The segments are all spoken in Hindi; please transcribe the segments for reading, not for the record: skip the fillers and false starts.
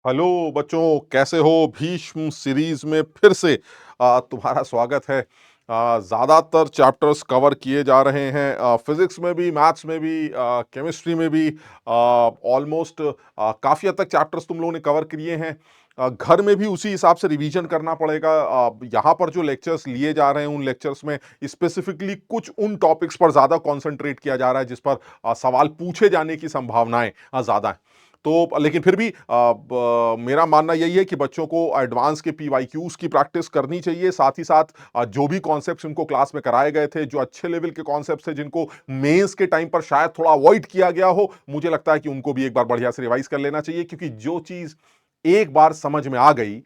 हेलो बच्चों, कैसे हो? भीष्म सीरीज में फिर से तुम्हारा स्वागत है। ज़्यादातर चैप्टर्स कवर किए जा रहे हैं, फिजिक्स में भी, मैथ्स में भी, केमिस्ट्री में भी। ऑलमोस्ट काफ़ी हद तक चैप्टर्स तुम लोगों ने कवर किए हैं। घर में भी उसी हिसाब से रिवीजन करना पड़ेगा। यहाँ पर जो लेक्चर्स लिए जा रहे हैं उन लेक्चर्स में स्पेसिफिकली कुछ उन टॉपिक्स पर ज़्यादा कॉन्सेंट्रेट किया जा रहा है जिस पर सवाल पूछे जाने की संभावनाएं ज़्यादा हैं। तो लेकिन फिर भी मेरा मानना यही है कि बच्चों को एडवांस के पीवाईक्यूज की प्रैक्टिस करनी चाहिए। साथ ही साथ जो भी कॉन्सेप्ट्स उनको क्लास में कराए गए थे, जो अच्छे लेवल के कॉन्सेप्ट्स थे जिनको मेंस के टाइम पर शायद थोड़ा अवॉइड किया गया हो, मुझे लगता है कि उनको भी एक बार बढ़िया से रिवाइज कर लेना चाहिए, क्योंकि जो चीज एक बार समझ में आ गई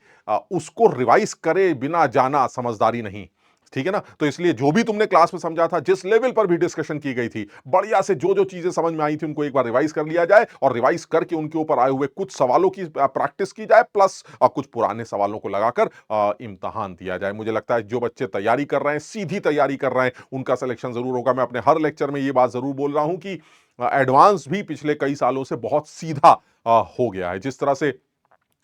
उसको रिवाइज करे बिना जाना समझदारी नहीं। ठीक है ना? तो इसलिए जो भी तुमने क्लास में समझा था, जिस लेवल पर भी डिस्कशन की गई थी, बढ़िया से जो जो चीजें समझ में आई थी उनको एक बार रिवाइज कर लिया जाए और रिवाइज करके उनके ऊपर आए हुए कुछ सवालों की प्रैक्टिस की जाए, प्लस कुछ पुराने सवालों को लगाकर इम्तहान दिया जाए। मुझे लगता है जो बच्चे तैयारी कर रहे हैं, सीधी तैयारी कर रहे हैं, उनका सिलेक्शन जरूर होगा। मैं अपने हर लेक्चर में ये बात जरूर बोल रहा हूं कि एडवांस भी पिछले कई सालों से बहुत सीधा हो गया है। जिस तरह से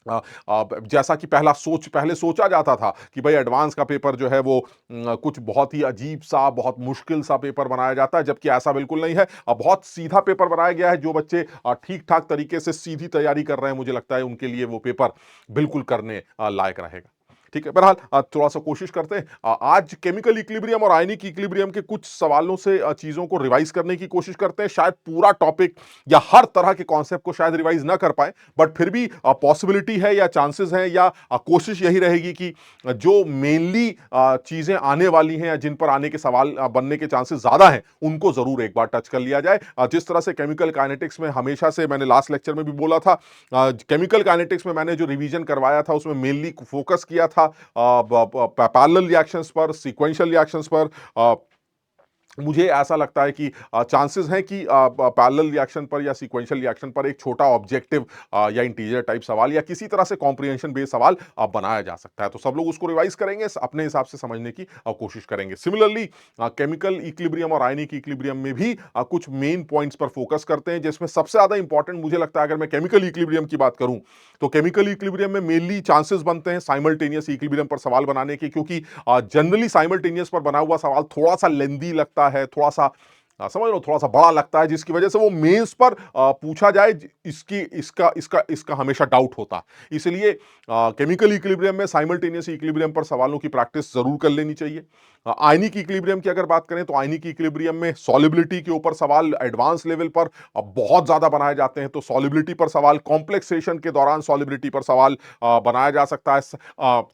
जैसा कि पहले सोचा जाता था कि भाई एडवांस का पेपर जो है वो कुछ बहुत ही अजीब सा, बहुत मुश्किल सा पेपर बनाया जाता है, जबकि ऐसा बिल्कुल नहीं है। बहुत सीधा पेपर बनाया गया है। जो बच्चे ठीक ठाक तरीके से सीधी तैयारी कर रहे हैं, मुझे लगता है उनके लिए वो पेपर बिल्कुल करने लायक रहेगा। ठीक है, बहरहाल थोड़ा सा कोशिश करते हैं। आज केमिकल इक्विलिब्रियम और आयनिक इक्विलिब्रियम के कुछ सवालों से चीजों को रिवाइज करने की कोशिश करते हैं। शायद पूरा टॉपिक या हर तरह के कॉन्सेप्ट को शायद रिवाइज ना कर पाए, बट फिर भी पॉसिबिलिटी है या चांसेस हैं या कोशिश यही रहेगी कि जो मेनली चीजें आने वाली हैं या जिन पर आने के सवाल बनने के चांसेस ज्यादा हैं, उनको जरूर एक बार टच कर लिया जाए। जिस तरह से केमिकल काइनेटिक्स में हमेशा से, मैंने लास्ट लेक्चर में भी बोला था, केमिकल काइनेटिक्स में मैंने जो रिवीजन करवाया था उसमें मेनली फोकस किया था पैरेलल रिएक्शंस पर, सीक्वेंशियल रिएक्शंस पर। मुझे ऐसा लगता है कि चांसेस हैं कि पैरेलल रिएक्शन पर या सीक्वेंशियल रिएक्शन पर एक छोटा ऑब्जेक्टिव या इंटीजर टाइप सवाल या किसी तरह से कॉम्प्रिहेंशन बेस्ड सवाल बनाया जा सकता है। तो सब लोग उसको रिवाइज करेंगे, अपने हिसाब से समझने की कोशिश करेंगे। सिमिलरली केमिकल इक्विलिब्रियम और आयनिक इक्विलिब्रियम में भी कुछ मेन पॉइंट्स पर फोकस करते हैं, जिसमें सबसे ज्यादा इंपॉर्टेंट मुझे लगता है, अगर मैं केमिकल इक्विलिब्रियम की बात करूं, तो केमिकल इक्विलिब्रियम में मेनली चांसेस बनते हैं साइमल्टेनियस इक्विलिब्रियम पर सवाल बनाने के, क्योंकि जनरली साइमल्टेनियस पर बना हुआ सवाल थोड़ा सा लेंदी लगता है, थोड़ा सा समझ लो, थोड़ा सा बड़ा लगता है, जिसकी वजह से वो मेंस पर पूछा जाए इसकी इसका इसका इसका हमेशा डाउट होता है। इसलिए केमिकल इक्विलिब्रियम में साइमल्टेनियस इक्विलिब्रियम पर सवालों की प्रैक्टिस जरूर कर लेनी चाहिए। आयनिक इक्विलिब्रियम की अगर बात करें तो आयनिक इक्विलिब्रियम में सॉलिबिलिटी के ऊपर सवाल एडवांस लेवल पर बहुत ज्यादा बनाए जाते हैं। तो सॉलिबिलिटी पर सवाल, कॉम्प्लेक्सेशन के दौरान सॉलिबिलिटी पर सवाल बनाया जा सकता है।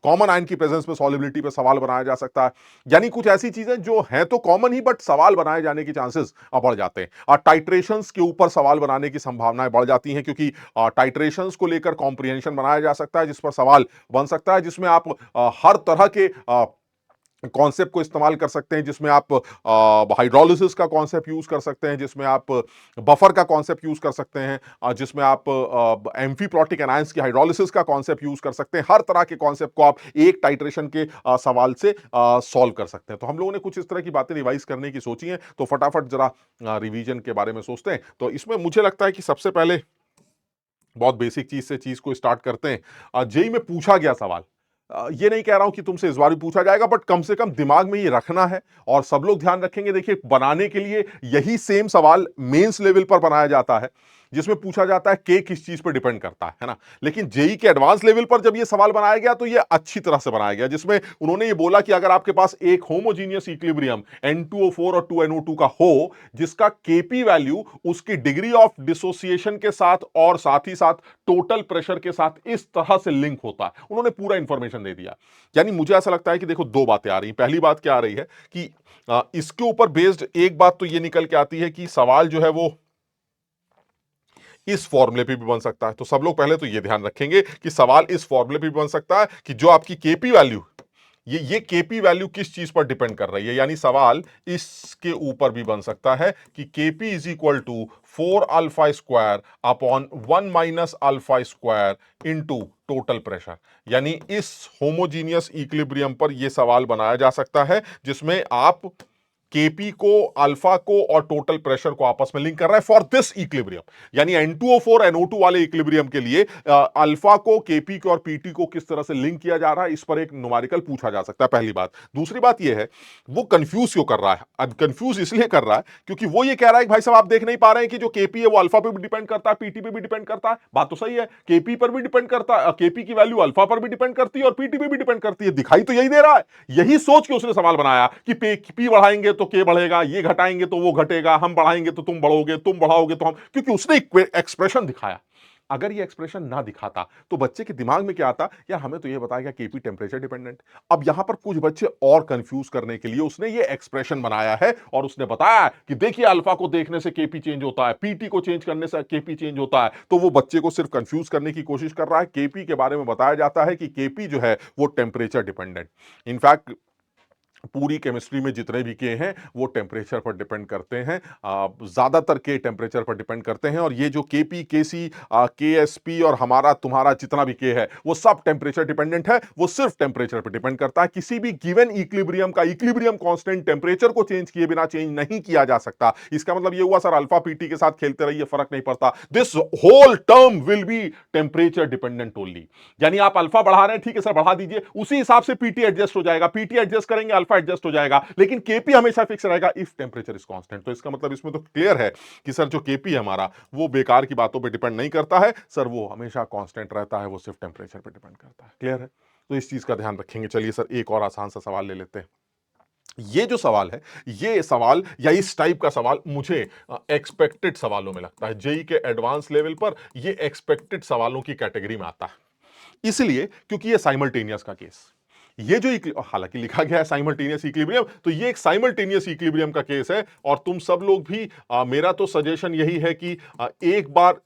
कॉमन आयन की प्रेजेंस में सॉलिबिलिटी पर सवाल बनाया जा सकता है। यानी कुछ ऐसी चीजें जो हैं तो कॉमन ही, बट सवाल बनाए जाने के चांसेस बढ़ जाते हैं। टाइट्रेशंस के ऊपर सवाल बनाने की संभावनाएं बढ़ जाती हैं, क्योंकि टाइट्रेशंस को लेकर कॉम्प्रिहेंशन बनाया जा सकता है, जिस पर सवाल बन सकता है, जिसमें आप हर तरह के कॉन्सेप्ट को इस्तेमाल कर सकते हैं, जिसमें आप हाइड्रोलिसिस का कॉन्सेप्ट यूज कर सकते हैं, जिसमें आप बफर का कॉन्सेप्ट यूज कर सकते हैं, जिसमें आप एम्फीप्लॉटिक एनायंस की हाइड्रोलिसिस का कॉन्सेप्ट यूज कर सकते हैं। हर तरह के कॉन्सेप्ट को आप एक टाइट्रेशन के सवाल से सॉल्व कर सकते हैं। तो हम लोगों ने कुछ इस तरह की बातें रिवाइज करने की सोची हैं, तो फटाफट जरा रिवीजन के बारे में सोचते हैं। तो इसमें मुझे लगता है कि सबसे पहले बहुत बेसिक चीज से चीज को स्टार्ट करते हैं। जेई में पूछा गया सवाल, ये नहीं कह रहा हूं कि तुमसे इस बार भी पूछा जाएगा, बट कम से कम दिमाग में ये रखना है और सब लोग ध्यान रखेंगे। देखिए, बनाने के लिए यही सेम सवाल मेंस लेवल पर बनाया जाता है, जिसमें पूछा जाता है के किस चीज पर डिपेंड करता है ना। लेकिन जेई के एडवांस लेवल पर जब ये सवाल बनाया गया तो ये अच्छी तरह से बनाया गया, जिसमें उन्होंने ये बोला कि अगर आपके पास एक होमोजीनियस इक्विलिब्रियम N2O4 और 2NO2 का हो, जिसका केपी वैल्यू उसकी डिग्री ऑफ डिसोसिएशन के साथ और साथ ही साथ टोटल प्रेशर के साथ इस तरह से लिंक होता है, उन्होंने पूरा इंफॉर्मेशन दे दिया। यानी मुझे ऐसा लगता है कि देखो, दो बातें आ रही हैं। पहली बात क्या आ रही है कि इसके ऊपर बेस्ड एक बात तो ये निकल के आती है कि सवाल जो है वो इस फॉर्मूले पे भी बन सकता है। तो सब लोग पहले तो ये ध्यान रखेंगे कि सवाल इस फॉर्मूले पे भी बन सकता है कि जो आपकी केपी वैल्यू, ये केपी वैल्यू किस चीज पर डिपेंड कर रही है। यानी सवाल इसके ऊपर भी बन सकता है कि Kp is equal to 4 alpha square upon 1 - alpha square into total pressure. यानी इस होमोजीनियस इक्विलिब्रियम पर यह सवाल बनाया जा सकता है, जिसमें आप केपी को, अल्फा को और टोटल प्रेशर को आपस में लिंक कर रहा है फॉर दिस इक्विलिब्रियम। यानी N2O4 NO2 वाले इक्विलिब्रियम के लिए अल्फा को, केपी को और पीटी को किस तरह से लिंक किया जा रहा है, इस पर एक न्यूमेरिकल पूछा जा सकता है, पहली बात। दूसरी बात यह है वो कंफ्यूज क्यों कर रहा है? अब कंफ्यूज इसलिए कर रहा है क्योंकि वो ये कह रहा है कि भाई साहब आप देख नहीं पा रहे हैं कि जो केपी है वो अल्फा पे भी डिपेंड करता है, पीटी पे भी डिपेंड करता है। बात तो सही है, केपी पर भी डिपेंड करता है, केपी की वैल्यू अल्फा पर भी डिपेंड करती है और पीटी पे भी डिपेंड करती है। दिखाई तो यही दे रहा है। यही सोच के उसने सवाल बनाया कि पी बढ़ाएंगे तो के बढ़ेगा, ये घटाएंगे तो वो घटेगा, हम बढ़ाएंगे तो तुम बढ़ोगे, तुम बढ़ाओगे तो हम, क्योंकि उसने एक्सप्रेशन दिखाया। अगर ये एक्सप्रेशन ना दिखाता तो बच्चे के दिमाग में क्या आता, यार हमें तो ये बताया केपी टेंपरेचर डिपेंडेंट। अब यहां पर कुछ बच्चे और कंफ्यूज करने के लिए उसने ये एक्सप्रेशन बनाया है और उसने बताया कि देखिए अल्फा को देखने से केपी चेंज होता है, पीटी को चेंज करने से केपी चेंज होता है। तो वो बच्चे को सिर्फ कंफ्यूज करने की कोशिश कर रहा है। केपी के बारे में बताया जाता है कि केपी जो है वो टेंपरेचर डिपेंडेंट। इनफैक्ट पूरी केमिस्ट्री में जितने भी के हैं वो टेम्परेचर पर डिपेंड करते हैं, ज्यादातर के टेम्परेचर पर डिपेंड करते हैं। और ये जो केपी, केसी, केएसपी और हमारा तुम्हारा जितना भी के है वो सब टेम्परेचर डिपेंडेंट है। वो सिर्फ टेम्परेचर पर डिपेंड करता है। किसी भी गिवन इक्विलिब्रियम का इक्विलिब्रियम कांस्टेंट टेम्परेचर को चेंज किए बिना चेंज नहीं किया जा सकता। इसका मतलब ये हुआ सर अल्फा पीटी के साथ खेलते रहिए फर्क नहीं पड़ता। This whole term will be temperature dependent only. यानी आप अल्फा बढ़ा रहे हैं, ठीक है सर बढ़ा दीजिए, उसी हिसाब से पीटी एडजस्ट हो जाएगा, पीटी एडजस्ट करेंगे अल्फा एडजस्ट हो जाएगा, लेकिन केपी हमेशा फिक्स रहेगा इफ टेंपरेचर इज कांस्टेंट। तो इसका मतलब इसमें तो क्लियर है कि सर जो केपी है हमारा वो बेकार की बातों पे डिपेंड नहीं करता है सर, वो हमेशा कांस्टेंट रहता है, वो सिर्फ टेंपरेचर पे डिपेंड करता है। क्लियर है? तो इस चीज का ध्यान रखेंगे। चलिए सर एक और आसान सा सवाल ले लेते हैं। ये जो सवाल है, ये सवाल या इस टाइप का सवाल मुझे एक्सपेक्टेड सवालों में लगता है। जेई के एडवांस लेवल पर ये एक्सपेक्टेड सवालों की कैटेगरी में आता है, इसलिए क्योंकि ये साइमल्टेनियस का केस, ये जो हालांकि लिखा गया है साइमल्टेनियस इक्विलिब्रियम, तो ये एक साइमल्टेनियस इक्विलिब्रियम का केस है। और तुम सब लोग भी मेरा तो सजेशन यही है कि एक बार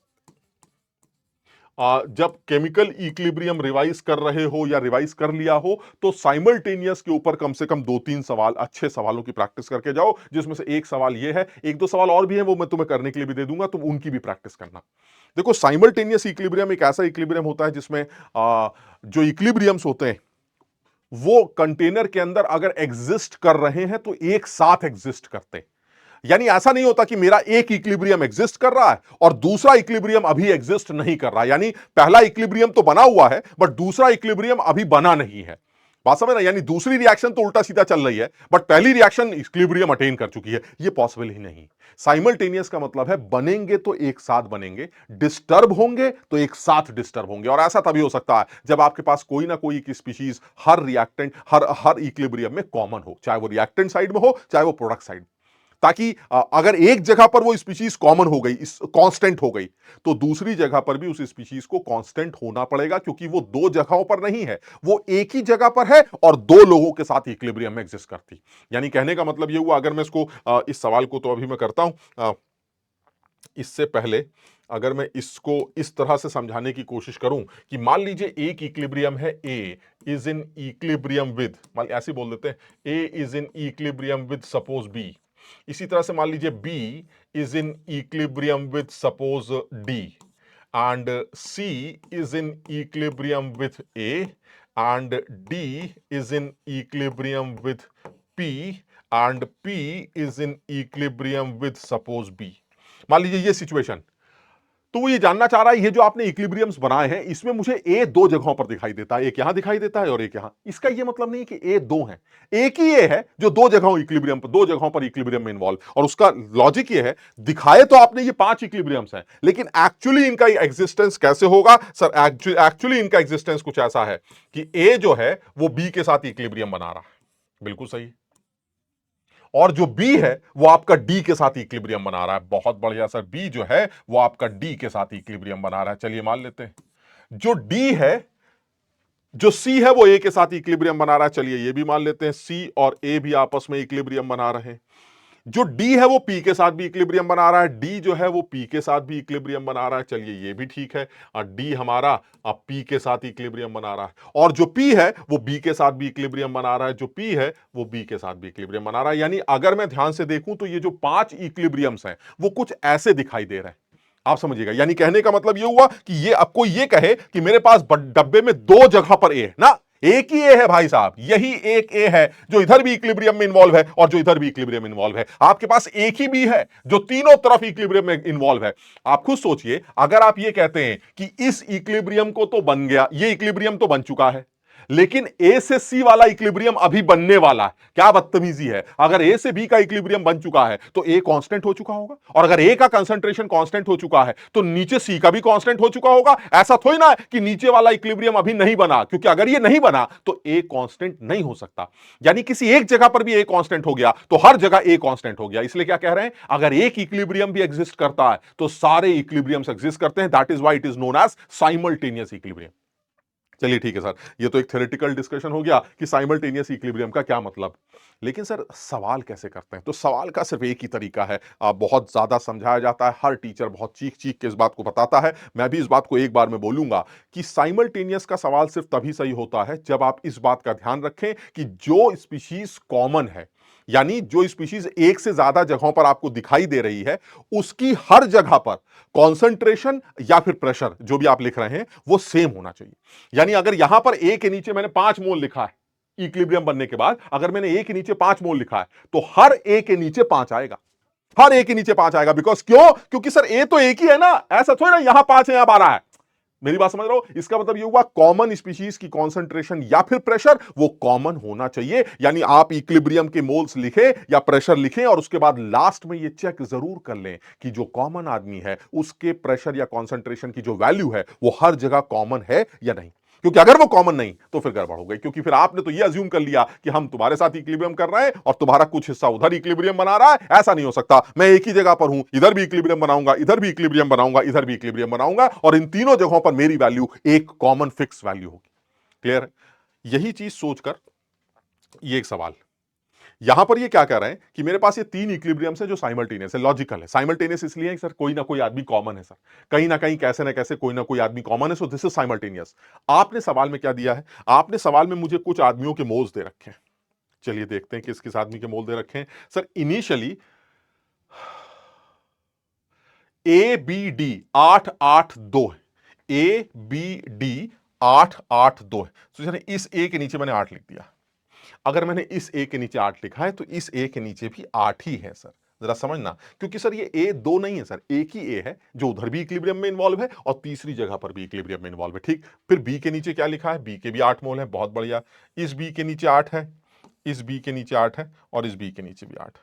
जब केमिकल इक्विलिब्रियम रिवाइज कर रहे हो या रिवाइज कर लिया हो तो साइमल्टेनियस के ऊपर कम से कम 2-3 सवाल, अच्छे सवालों की प्रैक्टिस करके जाओ, जिसमें से एक सवाल ये है, एक दो सवाल और भी हैं वो मैं तुम्हें करने के लिए भी दे दूंगा, तुम उनकी भी प्रैक्टिस करना। देखो साइमल्टेनियस इक्विलिब्रियम एक ऐसा इक्विलिब्रियम होता है जिसमें जो इक्विलिब्रियम्स होते हैं वो कंटेनर के अंदर अगर एग्जिस्ट कर रहे हैं तो एक साथ एग्जिस्ट करते हैं। यानी ऐसा नहीं होता कि मेरा एक इक्विलिब्रियम एग्जिस्ट कर रहा है और दूसरा इक्विलिब्रियम अभी एग्जिस्ट नहीं कर रहा है। यानी पहला इक्विलिब्रियम तो बना हुआ है बट दूसरा इक्विलिब्रियम अभी बना नहीं है। बात समझ ना? यानी दूसरी रिएक्शन तो उल्टा सीधा चल रही है बट पहली रिएक्शन इक्विलिब्रियम अटेन कर चुकी है। ये पॉसिबल ही नहीं। साइमल्टेनियस का मतलब है बनेंगे तो एक साथ बनेंगे, डिस्टर्ब होंगे तो एक साथ डिस्टर्ब होंगे। और ऐसा तभी हो सकता है जब आपके पास कोई ना कोई एक स्पीशीज हर रिएक्टेंट हर इक्विलिब्रियम में कॉमन हो, चाहे वो रिएक्टेंट साइड में हो चाहे वो प्रोडक्ट साइड, ताकि अगर एक जगह पर वो स्पीशीज कॉमन हो गई, कांस्टेंट हो गई, तो दूसरी जगह पर भी उस स्पीशीज को कांस्टेंट होना पड़ेगा, क्योंकि वो दो जगहों पर नहीं है, वो एक ही जगह पर है और दो लोगों के साथ इक्विलिब्रियम में एग्जिस्ट करती। यानी कहने का मतलब ये हुआ, अगर मैं इसको इस सवाल को तो अभी मैं करता हूं, इससे पहले अगर मैं इसको इस तरह से समझाने की कोशिश करूं कि मान लीजिए एक इक्विलिब्रियम है, A is in equilibrium with, मान ऐसे बोल देते हैं, A is in equilibrium with suppose B. इसी तरह से मान लीजिए B is in equilibrium with suppose D and C is in equilibrium with A and D is in equilibrium with P and P is in equilibrium with suppose B। मान लीजिए ये सिचुएशन, तो वो ये जानना चाह रहा है ये जो आपने इक्विलिब्रियम्स बनाए हैं इसमें मुझे ए दो जगहों पर दिखाई देता है, एक यहां दिखाई देता है और एक यहां। इसका ये मतलब नहीं कि ए दो है, एक ही ए है जो दो जगहों पर इक्विलिब्रियम में इन्वॉल्व। और उसका लॉजिक ये है, दिखाए तो आपने ये 5 इक्विलिब्रियम्स हैं, लेकिन एक्चुअली इनका एग्जिस्टेंस कैसे होगा सर? एक्चुअली इनका एग्जिस्टेंस कुछ ऐसा है कि ए जो है वो बी के साथ इक्विलिब्रियम बना रहा है, बिल्कुल सही, और जो B है वो आपका D के साथ इक्विलिब्रियम बना रहा है। बहुत बढ़िया सर, B जो है वो आपका D के साथ इक्विलिब्रियम बना रहा है। चलिए मान लेते हैं जो D है, जो C है वो A के साथ इक्विलिब्रियम बना रहा है। चलिए ये भी मान लेते हैं, C और A भी आपस में इक्विलिब्रियम बना रहे हैं। जो D है वो P के साथ भी इक्विलिब्रियम बना रहा है, D जो है वो P के साथ भी इक्विलिब्रियम बना रहा है। चलिए ये भी ठीक है, D हमारा P के साथ इक्विलिब्रियम बना रहा है, और जो P है वो B के साथ भी इक्विलिब्रियम बना रहा है, जो P है वो B के साथ भी इक्विलिब्रियम बना रहा है। यानी अगर मैं ध्यान से देखूं तो ये जो 5 इक्विलिब्रियम्स हैं वो कुछ ऐसे दिखाई दे रहे हैं, आप समझिएगा। यानी कहने का मतलब ये हुआ कि ये आपको ये कहे कि मेरे पास डब्बे में दो जगह पर ए है ना, एक ही ए है भाई साहब, यही एक ए है जो इधर भी इक्विलिब्रियम में इन्वॉल्व है और जो इधर भी इक्विलिब्रियम में इन्वॉल्व है। आपके पास एक ही बी है जो तीनों तरफ इक्विलिब्रियम में इन्वॉल्व है। आप खुद सोचिए, अगर आप ये कहते हैं कि इस इक्विलिब्रियम को तो बन गया, ये इक्विलिब्रियम तो बन चुका है, लेकिन ए से सी वाला इक्विलिब्रियम अभी बनने वाला है, क्या बदतमीजी है। अगर ए से बी का इक्विलिब्रियम बन चुका है तो ए कांस्टेंट हो चुका होगा, और अगर ए का कंसंट्रेशन कांस्टेंट हो चुका है तो नीचे सी का भी कांस्टेंट हो चुका होगा। ऐसा थोड़ी ना कि नीचे वाला इक्विलिब्रियम अभी नहीं बना, क्योंकि अगर ये नहीं बना तो ए कांस्टेंट नहीं हो सकता। यानी किसी एक जगह पर भी ए कांस्टेंट हो गया तो हर जगह ए कांस्टेंट हो गया। इसलिए क्या कह रहे हैं, अगर एक इक्विलिब्रियम भी एग्जिस्ट करता है तो सारे इक्विलिब्रियम्स एग्जिस्ट करते हैं। That is why it is known as simultaneous equilibrium. चलिए ठीक है सर, ये तो एक थ्योरेटिकल डिस्कशन हो गया कि साइमल्टेनियस इक्विलिब्रियम का क्या मतलब। लेकिन सर सवाल कैसे करते हैं, तो सवाल का सिर्फ एक ही तरीका है, बहुत ज्यादा समझाया जाता है, हर टीचर बहुत चीख चीख के इस बात को बताता है। मैं भी इस बात को एक बार में बोलूंगा कि साइमल्टेनियस का सवाल सिर्फ तभी सही होता है जब आप इस बात का ध्यान रखें कि जो स्पीशीज कॉमन है, यानी जो स्पीशीज एक से ज्यादा जगहों पर आपको दिखाई दे रही है, उसकी हर जगह पर कॉन्सेंट्रेशन या फिर प्रेशर जो भी आप लिख रहे हैं वो सेम होना चाहिए। यानी अगर यहां पर ए के नीचे मैंने 5 मोल लिखा है, इक्विलिब्रियम बनने के बाद अगर मैंने ए के नीचे 5 मोल लिखा है तो हर ए के नीचे 5 आएगा, हर ए के नीचे 5 आएगा। बिकॉज क्यों, क्योंकि सर ए तो एक ही है ना, ऐसा थोड़ी ना यहां 5 है यहां 12 है। मेरी बात समझ रहे हो, इसका मतलब ये हुआ कॉमन स्पीशीज की कॉन्सेंट्रेशन या फिर प्रेशर वो कॉमन होना चाहिए। यानी आप इक्विलिब्रियम के मोल्स लिखें या प्रेशर लिखें और उसके बाद लास्ट में ये चेक जरूर कर लें कि जो कॉमन आदमी है उसके प्रेशर या कॉन्सेंट्रेशन की जो वैल्यू है वो हर जगह कॉमन है या नहीं। क्योंकि अगर वो कॉमन नहीं तो फिर गड़बड़ हो गई, क्योंकि फिर आपने तो ये अज्यूम कर लिया कि हम तुम्हारे साथ इक्विलिब्रियम कर रहे हैं और तुम्हारा कुछ हिस्सा उधर इक्विलिब्रियम बना रहा है। ऐसा नहीं हो सकता, मैं एक ही जगह पर हूं, इधर भी इक्विलिब्रियम बनाऊंगा, इधर भी इक्विलिब्रियम बनाऊंगा, इधर भी इक्विलिब्रियम बनाऊंगा, और इन तीनों जगहों पर मेरी वैल्यू एक कॉमन फिक्स वैल्यू होगी। क्लियर है? यही चीज सोचकर ये एक सवाल, यहां पर ये क्या कह रहे हैं कि मेरे पास ये 3 इक्विलिब्रियम्स है जो साइमल्टेनियस है। लॉजिकल है, साइमल्टेनियस इसलिए सर कोई ना कोई आदमी कॉमन है, सर कहीं ना कहीं कैसे ना कैसे कोई ना कोई आदमी कॉमन है, सो दिस इज साइमल्टेनियस। आपने सवाल में क्या दिया है, आपने सवाल में मुझे कुछ आदमियों के मोल्स दे रखे हैं। चलिए देखते हैं किस किस आदमी के मोल दे रखे हैं। Sir initially A B D 882 है, ए बी डी 882 है। तो इस ए के नीचे मैंने 8 लिख दिया। अगर मैंने इस ए के नीचे 8 लिखा है तो इस ए के नीचे भी 8 ही है सर, जरा समझना। क्योंकि सर ये ए 2 नहीं है सर, एक ही ए है जो उधर भी इक्विलिब्रियम में इन्वॉल्व है और तीसरी जगह पर भी इक्विलिब्रियम में इन्वॉल्व है। ठीक, फिर बी के नीचे क्या लिखा है, बी के भी 8 मोल है, बहुत बढ़िया। इस बी के नीचे 8 है, इस बी के नीचे 8 है और इस बी के नीचे भी 8।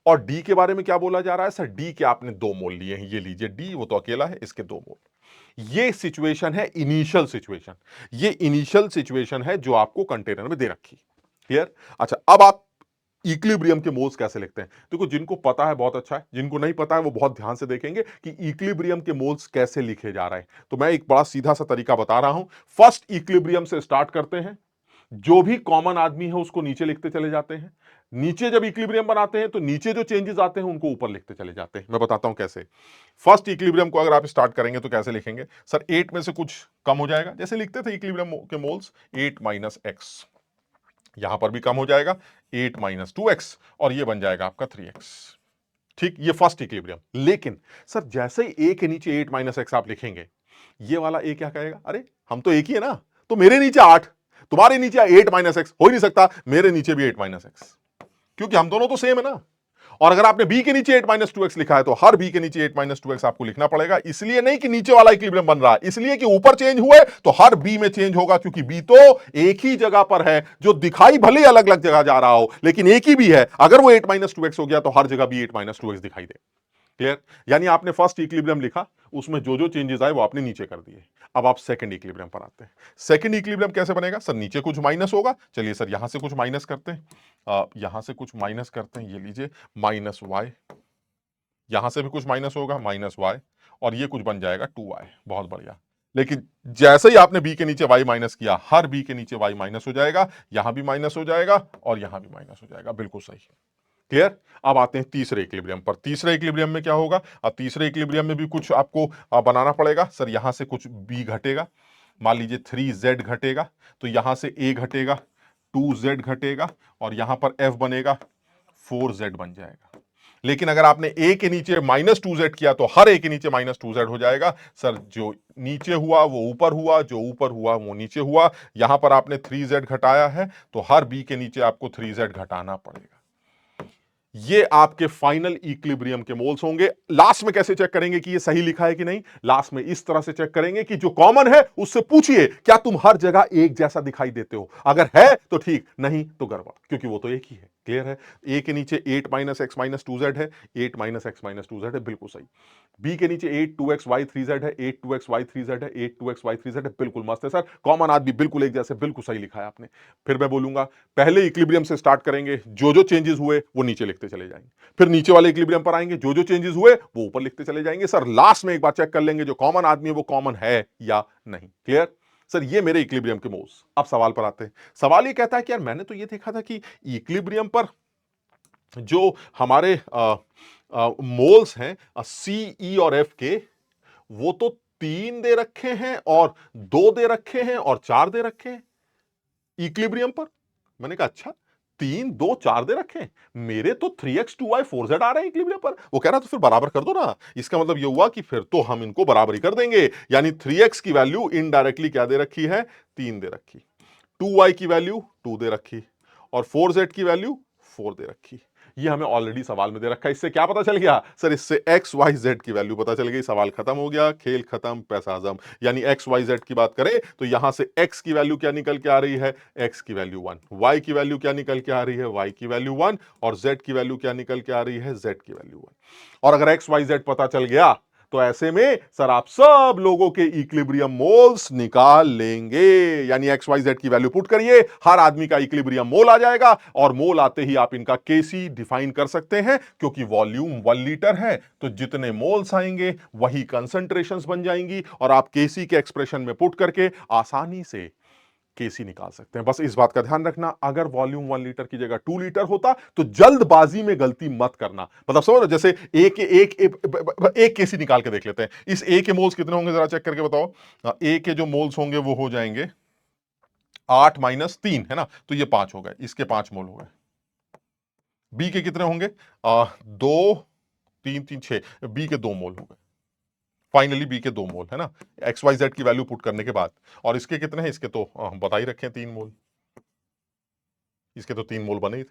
और डी के बारे में क्या बोला जा रहा है सर, डी के आपने 2 मोल लिए हैं, ये लीजिए डी, वो तो अकेला है, इसके 2 मोल। ये सिचुएशन है इनिशियल सिचुएशन, ये इनिशियल सिचुएशन है जो आपको कंटेनर में दे रखी। क्लियर? अच्छा, अब आप इक्विलिब्रियम के मोल्स कैसे लिखते हैं। देखो, जिनको पता है बहुत अच्छा है, जिनको नहीं पता है वो बहुत ध्यान से देखेंगे कि इक्विलिब्रियम के मोल्स कैसे लिखे जा रहे हैं। तो मैं एक बड़ा सीधा सा तरीका बता रहा हूं। फर्स्ट इक्विलिब्रियम से स्टार्ट करते हैं, जो भी कॉमन आदमी है उसको नीचे लिखते चले जाते हैं। नीचे जब इक्विलिब्रियम बनाते हैं तो नीचे जो चेंजेस आते हैं उनको ऊपर लिखते चले जाते हैं। मैं बताता हूं कैसे। फर्स्ट इक्विलिब्रियम को अगर आप स्टार्ट करेंगे तो कैसे लिखेंगे सर, 8 में से कुछ कम हो जाएगा, जैसे लिखते थे इक्विलिब्रियम के मोल्स, 8 माइनस एक्स, यहां पर भी कम हो जाएगा 8 माइनस 2x, और ये बन जाएगा आपका 3x। ठीक, ये फर्स्ट इक्विलिब्रियम। लेकिन सर जैसे ही ए के नीचे 8 माइनस एक्स आप लिखेंगे, ये वाला ए क्या कहेगा, अरे हम तो एक ही है ना, तो मेरे नीचे 8, तुम्हारे नीचे 8 माइनस एक्स हो ही नहीं सकता, मेरे नीचे भी 8 माइनस एक्स, क्योंकि हम दोनों तो सेम है ना। और अगर आपने बी के नीचे 8 माइनस 2x लिखा है तो हर बी के नीचे 8 माइनस 2x आपको लिखना पड़ेगा। इसलिए नहीं कि नीचे वाला इक्विलिब्रियम बन रहा है, इसलिए कि ऊपर चेंज हुए तो हर बी में चेंज होगा, क्योंकि बी तो एक ही जगह पर है, जो दिखाई भले अलग अलग जगह जा रहा हो लेकिन एक ही बी है। अगर वो 8 माइनस 2x हो गया तो हर जगह भी 8 माइनस 2x दिखाई दे। क्लियर? यानी आपने फर्स्ट इक्विलिब्रियम लिखा, उसमें जो जो चेंजेस आए वो आपने नीचे कर दिए। अब आप सेकंड इक्विलिब्रियम पर आते हैं। सेकंड इक्विलिब्रियम कैसे बनेगा सर, नीचे कुछ माइनस होगा, चलिए सर यहां से कुछ माइनस करते हैं, यहां से कुछ माइनस करते हैं, ये लीजिए माइनस वाई, यहां से भी कुछ माइनस होगा माइनस वाई, और ये कुछ बन जाएगा 2y। बहुत बढ़िया। लेकिन जैसे ही आपने b के नीचे y माइनस किया, हर b के नीचे y माइनस हो जाएगा, यहां भी माइनस हो जाएगा और यहां भी माइनस हो जाएगा। बिल्कुल सही। क्लियर? अब आते हैं तीसरे इक्विलिब्रियम पर। तीसरे इक्विलिब्रियम में क्या होगा, अब तीसरे इक्विलिब्रियम में भी कुछ आपको बनाना पड़ेगा। सर यहां से कुछ b घटेगा, मान लीजिए 3z घटेगा, तो यहां से a घटेगा, 2z घटेगा, और यहां पर f बनेगा 4z बन जाएगा। लेकिन अगर आपने ए के नीचे -2z किया तो हर ए के नीचे -2z हो जाएगा। सर जो नीचे हुआ वो ऊपर हुआ, जो ऊपर हुआ वो नीचे हुआ। यहां पर आपने 3z घटाया है तो हर बी के नीचे आपको 3z घटाना पड़ेगा। ये आपके फाइनल इक्विलिब्रियम के मोल्स होंगे। लास्ट में कैसे चेक करेंगे कि ये सही लिखा है कि नहीं? लास्ट में इस तरह से चेक करेंगे कि जो कॉमन है उससे पूछिए क्या तुम हर जगह एक जैसा दिखाई देते हो? अगर है तो ठीक, नहीं तो गड़बड़, क्योंकि वो तो एक ही है। क्लियर है? ए के नीचे 8 - x - 2z है, 8 - x - 2z है, बिल्कुल सही। बी के नीचे 8 2x y 3z है, 8 2x y 3z है, 8 2x y 3z है, बिल्कुल मस्त है सर। कॉमन आदमी बिल्कुल एक जैसे, बिल्कुल सही लिखा है आपने। फिर मैं बोलूंगा पहले इक्विलिब्रियम से स्टार्ट करेंगे, जो जो चेंजेस हुए वो नीचे लिखते चले जाएंगे। फिर नीचे वाले इक्विलिब्रियम पर आएंगे, जो जो चेंजेस हुए वो ऊपर लिखते चले जाएंगे। सर लास्ट में एक बार चेक कर लेंगे जो कॉमन आदमी है वो कॉमन है या नहीं। क्लियर? सर ये मेरे इक्विलिब्रियम के मोल्स। अब सवाल पर आते हैं। सवाल ये कहता है कि यार मैंने तो ये देखा था कि इक्विलिब्रियम पर जो हमारे मोल्स हैं सी ई और एफ के, वो तो 3 दे रखे हैं और 2 दे रखे हैं और 4 दे रखे हैं इक्विलिब्रियम पर। मैंने कहा अच्छा, 3 2 4 दे रखे हैं, मेरे तो 3x 2y 4z आ रहे हैं इक्विलिब्रियम पर। वो कह रहा तो फिर बराबर कर दो ना। इसका मतलब ये हुआ कि फिर तो हम इनको बराबर ही कर देंगे। यानी 3x की वैल्यू इनडायरेक्टली क्या दे रखी है? 3 दे रखी। 2y की वैल्यू 2 दे रखी और 4z की वैल्यू 4 दे रखी। ये हमें ऑलरेडी सवाल में दे रखा है। इससे क्या पता चल गया? सर इससे x y z की वैल्यू पता चल गई। सवाल खत्म हो गया, खेल खत्म, पैसा हजम। यानी x y z की बात करें तो यहां से x की वैल्यू क्या निकल के आ रही है? x की वैल्यू 1। y की वैल्यू क्या निकल के आ रही है? y की वैल्यू 1। और z की वैल्यू क्या निकल के आ रही है? z की वैल्यू 1। और अगर x y z पता चल गया तो ऐसे में सर आप सब लोगों के इक्विलिब्रियम मोल्स निकाल लेंगे। यानी एक्स वाई जेड की वैल्यू पुट करिए, हर आदमी का इक्विलिब्रियम मोल आ जाएगा। और मोल आते ही आप इनका केसी डिफाइन कर सकते हैं, क्योंकि वॉल्यूम 1 लीटर है तो जितने मोल्स आएंगे वही कंसंट्रेशंस बन जाएंगी और आप केसी के एक्सप्रेशन में पुट करके आसानी से केसी निकाल सकते हैं। बस इस बात का ध्यान रखना, अगर वॉल्यूम 1 लीटर की जगह 2 लीटर होता तो जल्दबाजी में गलती मत करना। मतलब समझ लो, जैसे एक केसी निकाल के देख लेते हैं। इस ए के मोल्स कितने होंगे जरा चेक करके बताओ। ए के जो मोल्स होंगे वो हो जाएंगे 8 - 3 है ना, तो ये 5 हो गए, इसके 5 मोल हो गए। बी के कितने होंगे? 2 3 3 6, बी के 2 मोल हो गए। फाइनली बी के 2 मोल है ना, एक्स वाई जेड की वैल्यू पुट करने के बाद। और इसके कितने हैं? इसके तो बता ही रखे हैं 3 मोल। इसके तो 3 मोल बने ही थे,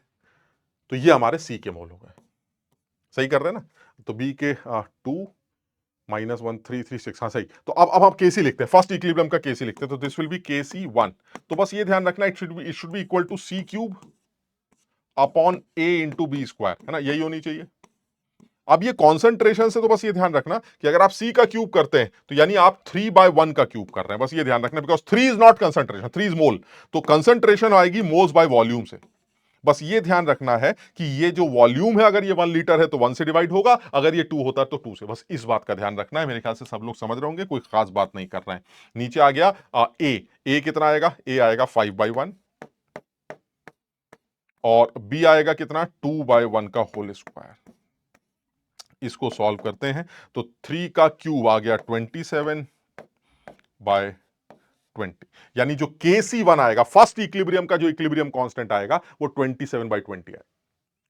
तो ये हमारे सी के मोल हो गए। सही कर रहे हैं ना? तो बी के 2 -1 3 3 6, हाँ सही। तो अब आप केसी लिखते हैं, फर्स्ट इक्विलिब्रियम का केसी लिखते हैं, तो दिस विल बी केसी 1। तो बस ये ध्यान रखना, it should be equal to C cube upon A into B square, है ना, यही होनी चाहिए। अब ये कॉन्सेंट्रेशन से तो बस ये ध्यान रखना कि अगर आप सी का क्यूब करते हैं तो यानी आप 3/1 का क्यूब कर रहे हैं। बस ये ध्यान रखना, because 3 is not concentration, 3 is mole. तो कंसेंट्रेशन आएगी मोल्स बाय वॉल्यूम से। बस ये ध्यान रखना है कि ये जो वॉल्यूम है, अगर ये 1 लीटर है तो 1 से डिवाइड होगा, अगर ये 2 होता तो 2 से। बस इस बात का ध्यान रखना है। मेरे ख्याल से सब लोग समझ रहे होंगे, कोई खास बात नहीं कर रहे हैं। नीचे आ गया ए कितना आएगा? ए आएगा 5/1 और बी आएगा कितना? 2/1 का होल स्क्वायर। इसको सॉल्व करते हैं तो 3 का क्यूब आ गया 27/20। यानी जो KC1 आएगा, फर्स्ट इक्विलिब्रियम का जो इक्विलिब्रियम कांस्टेंट आएगा वो 27/20 है।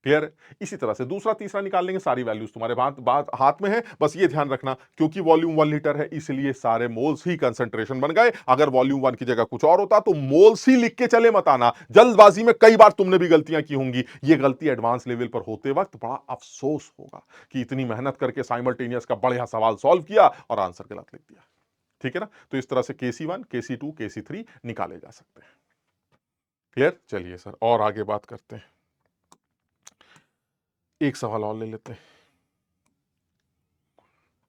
क्लियर? इसी तरह से दूसरा तीसरा निकाल लेंगे, सारी वैल्यूज तुम्हारे बात हाथ में है। बस ये ध्यान रखना, क्योंकि वॉल्यूम 1 लीटर है इसलिए सारे मोल्स ही कंसंट्रेशन बन गए। अगर वॉल्यूम 1 की जगह कुछ और होता तो मोल्स ही लिख के चले मत आना। जल्दबाजी में कई बार तुमने भी गलतियां की होंगी। ये गलती एडवांस लेवल पर होते वक्त बड़ा अफसोस होगा कि इतनी मेहनत करके साइमल्टेनियस का बढ़िया सवाल सॉल्व किया और आंसर गलत लिख दिया। ठीक है ना? तो इस तरह से KC1 KC2 KC3 निकाले जा सकते हैं। क्लियर? चलिए सर और आगे बात करते हैं। एक सवाल और ले लेते हैं।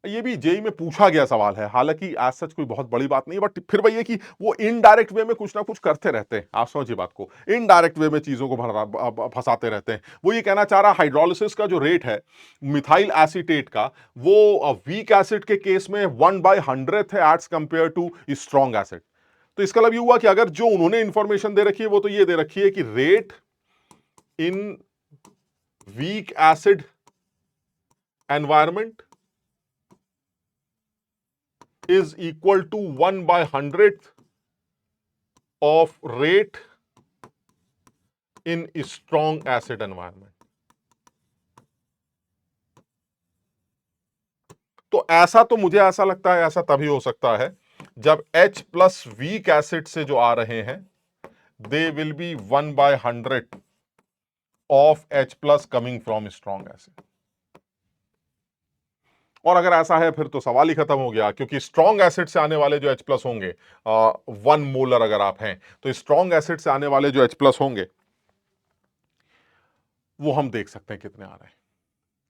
ये भी जेई में पूछा गया सवाल है, हालांकि एज सच कोई बहुत बड़ी बात नहीं है, बट फिर वही है कि वो इनडायरेक्ट वे में कुछ ना कुछ करते रहते हैं। आप समझिए बात को, इनडायरेक्ट वे में चीजों को फंसाते रहते हैं। वो ये कहना चाह रहा, हाइड्रोलिसिस का जो रेट है मिथाइल एसीटेट का, वो वीक एसिड के केस में 1/100th है as compare to strong acid. तो इसका मतलब ये हुआ कि अगर जो उन्होंने इंफॉर्मेशन दे रखी है वो तो ये दे रखी है कि rate in weak acid environment is equal to 1/100th of rate in strong acid environment. तो ऐसा तो मुझे ऐसा लगता है ऐसा तभी हो सकता है जब H प्लस वीक एसिड से जो आ रहे हैं they will be 1/100 of H plus coming from strong acid. और अगर ऐसा है फिर तो सवाल ही खत्म हो गया, क्योंकि स्ट्रॉन्ग एसिड से आने वाले जो H प्लस होंगे 1 मोलर अगर आप हैं तो स्ट्रॉन्ग एसिड से आने वाले जो H प्लस होंगे वो हम देख सकते हैं कितने आ रहे हैं,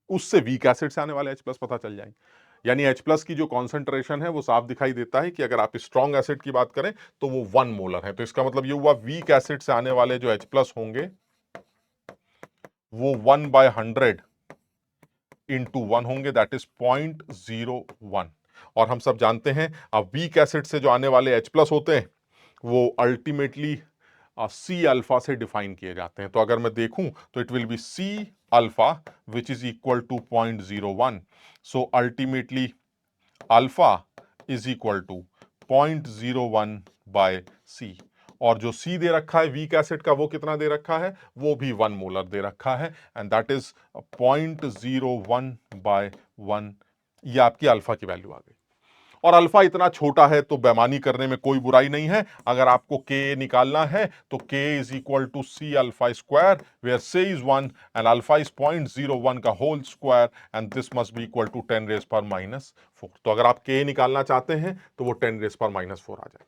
उससे वीक एसिड से आने वाले H प्लस पता चल जाएंगे। यानी H प्लस की जो कॉन्सेंट्रेशन है वो साफ दिखाई देता है कि अगर आप स्ट्रॉन्ग एसिड की बात करें तो वो 1 मोलर है। तो इसका मतलब ये हुआ वीक एसिड से आने वाले जो H प्लस होंगे वो 1/100 इंटू 1 होंगे, दैट इज 0.01। और हम सब जानते हैं अब वीक एसिड से जो आने वाले H प्लस होते हैं वो अल्टीमेटली सी अल्फा से डिफाइन किए जाते हैं। तो अगर मैं देखूं तो it will be C alpha which is equal to 0.01। So ultimately alpha is equal to 0.01 by C. और जो सी दे रखा है वीक एसिड का वो कितना दे रखा है, वो भी 1 मोलर दे रखा है एंड दैट इज 0.01/1। ये आपकी अल्फा की वैल्यू आ गई। और अल्फा इतना छोटा है तो बेमानी करने में कोई बुराई नहीं है। अगर आपको के निकालना है तो K is equal to C alpha square where C is 1 and alpha is 0.01 का whole square and this must be equal to 10⁻⁴। तो अगर आप के निकालना चाहते हैं तो वो 10⁻⁴ आ जाए।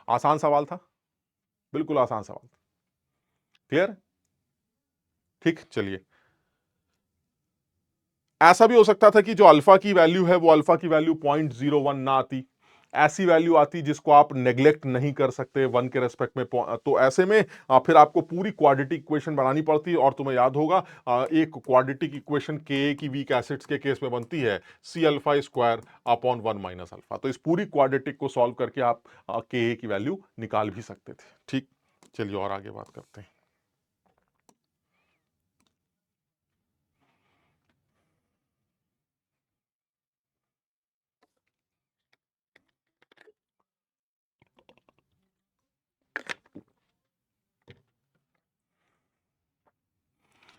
आसान सवाल था, बिल्कुल आसान सवाल। क्लियर? ठीक, चलिए। ऐसा भी हो सकता था कि जो अल्फा की वैल्यू है वो अल्फा की वैल्यू 0.01 ना आती, ऐसी वैल्यू आती जिसको आप नेग्लेक्ट नहीं कर सकते 1 के रेस्पेक्ट में। तो ऐसे में फिर आपको पूरी क्वाड्रेटिक इक्वेशन बनानी पड़ती। और तुम्हें याद होगा एक क्वाड्रेटिक इक्वेशन के की वीक एसिड्स के केस में बनती है C alpha square upon 1 minus alpha. तो इस पूरी क्वाड्रेटिक को सॉल्व करके आप के की वैल्यू निकाल भी सकते थे। ठीक, चलिए और आगे बात करते हैं।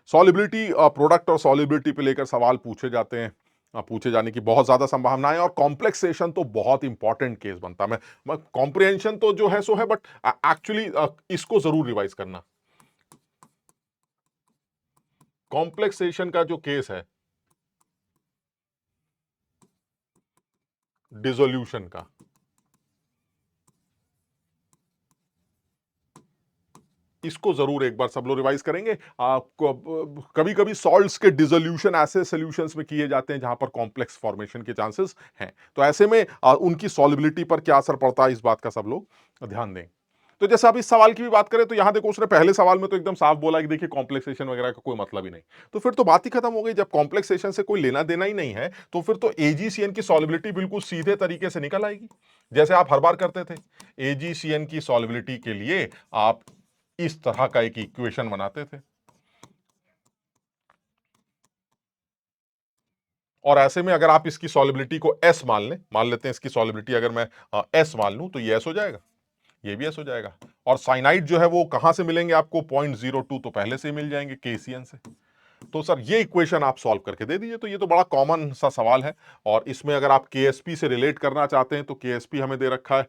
सॉलिबिलिटी प्रोडक्ट और सॉलिबिलिटी पे लेकर सवाल पूछे जाते हैं, पूछे जाने की बहुत ज्यादा संभावनाएं। और कॉम्प्लेक्सेशन तो बहुत इंपॉर्टेंट केस बनता है। मैं कॉम्प्रिहेंशन तो जो है सो है, बट एक्चुअली इसको जरूर रिवाइज करना। कॉम्प्लेक्सेशन का जो केस है डिसोल्यूशन का, इसको जरूर एक बार सब लोग रिवाइज करेंगे। कभी कभी सॉल्ट्स के डिसोल्यूशन ऐसे सॉल्यूशंस में किए जाते हैं जहां पर कॉम्प्लेक्स फॉर्मेशन के चांसेस हैं। तो ऐसे में उनकी सॉल्युबिलिटी पर क्या असर पड़ता है इस बात का सब लोग ध्यान दें। तो जैसे आप इस सवाल की भी बात करें तो यहां देखो उसने पहले सवाल में तो एकदम साफ बोला कि देखिए कॉम्प्लेक्सेशन वगैरह का कोई मतलब ही नहीं। तो फिर तो बात ही खत्म हो गई। जब कॉम्प्लेक्सेशन से कोई लेना देना ही नहीं है तो फिर तो एजीसीएन की सॉल्युबिलिटी बिल्कुल सीधे तरीके से निकल आएगी, जैसे आप हर बार करते थे। एजीसीएन की सॉल्युबिलिटी के लिए आप इस तरह का एक इक्वेशन बनाते थे और ऐसे में अगर आप इसकी सॉल्युबिलिटी को एस मान लेते हैं इसकी सॉल्युबिलिटी अगर मैं एस मान लूं तो ये एस हो जाएगा, ये भी एस हो जाएगा। और साइनाइड जो है वो कहां से मिलेंगे आपको, 0.02 तो पहले से ही मिल जाएंगे केसीएन से। तो सर ये इक्वेशन आप सॉल्व करके दे दीजिए। तो ये तो बड़ा कॉमन सा सवाल है। और इसमें अगर आप केएसपी से रिलेट करना चाहते हैं तो केएसपी हमें दे रखा है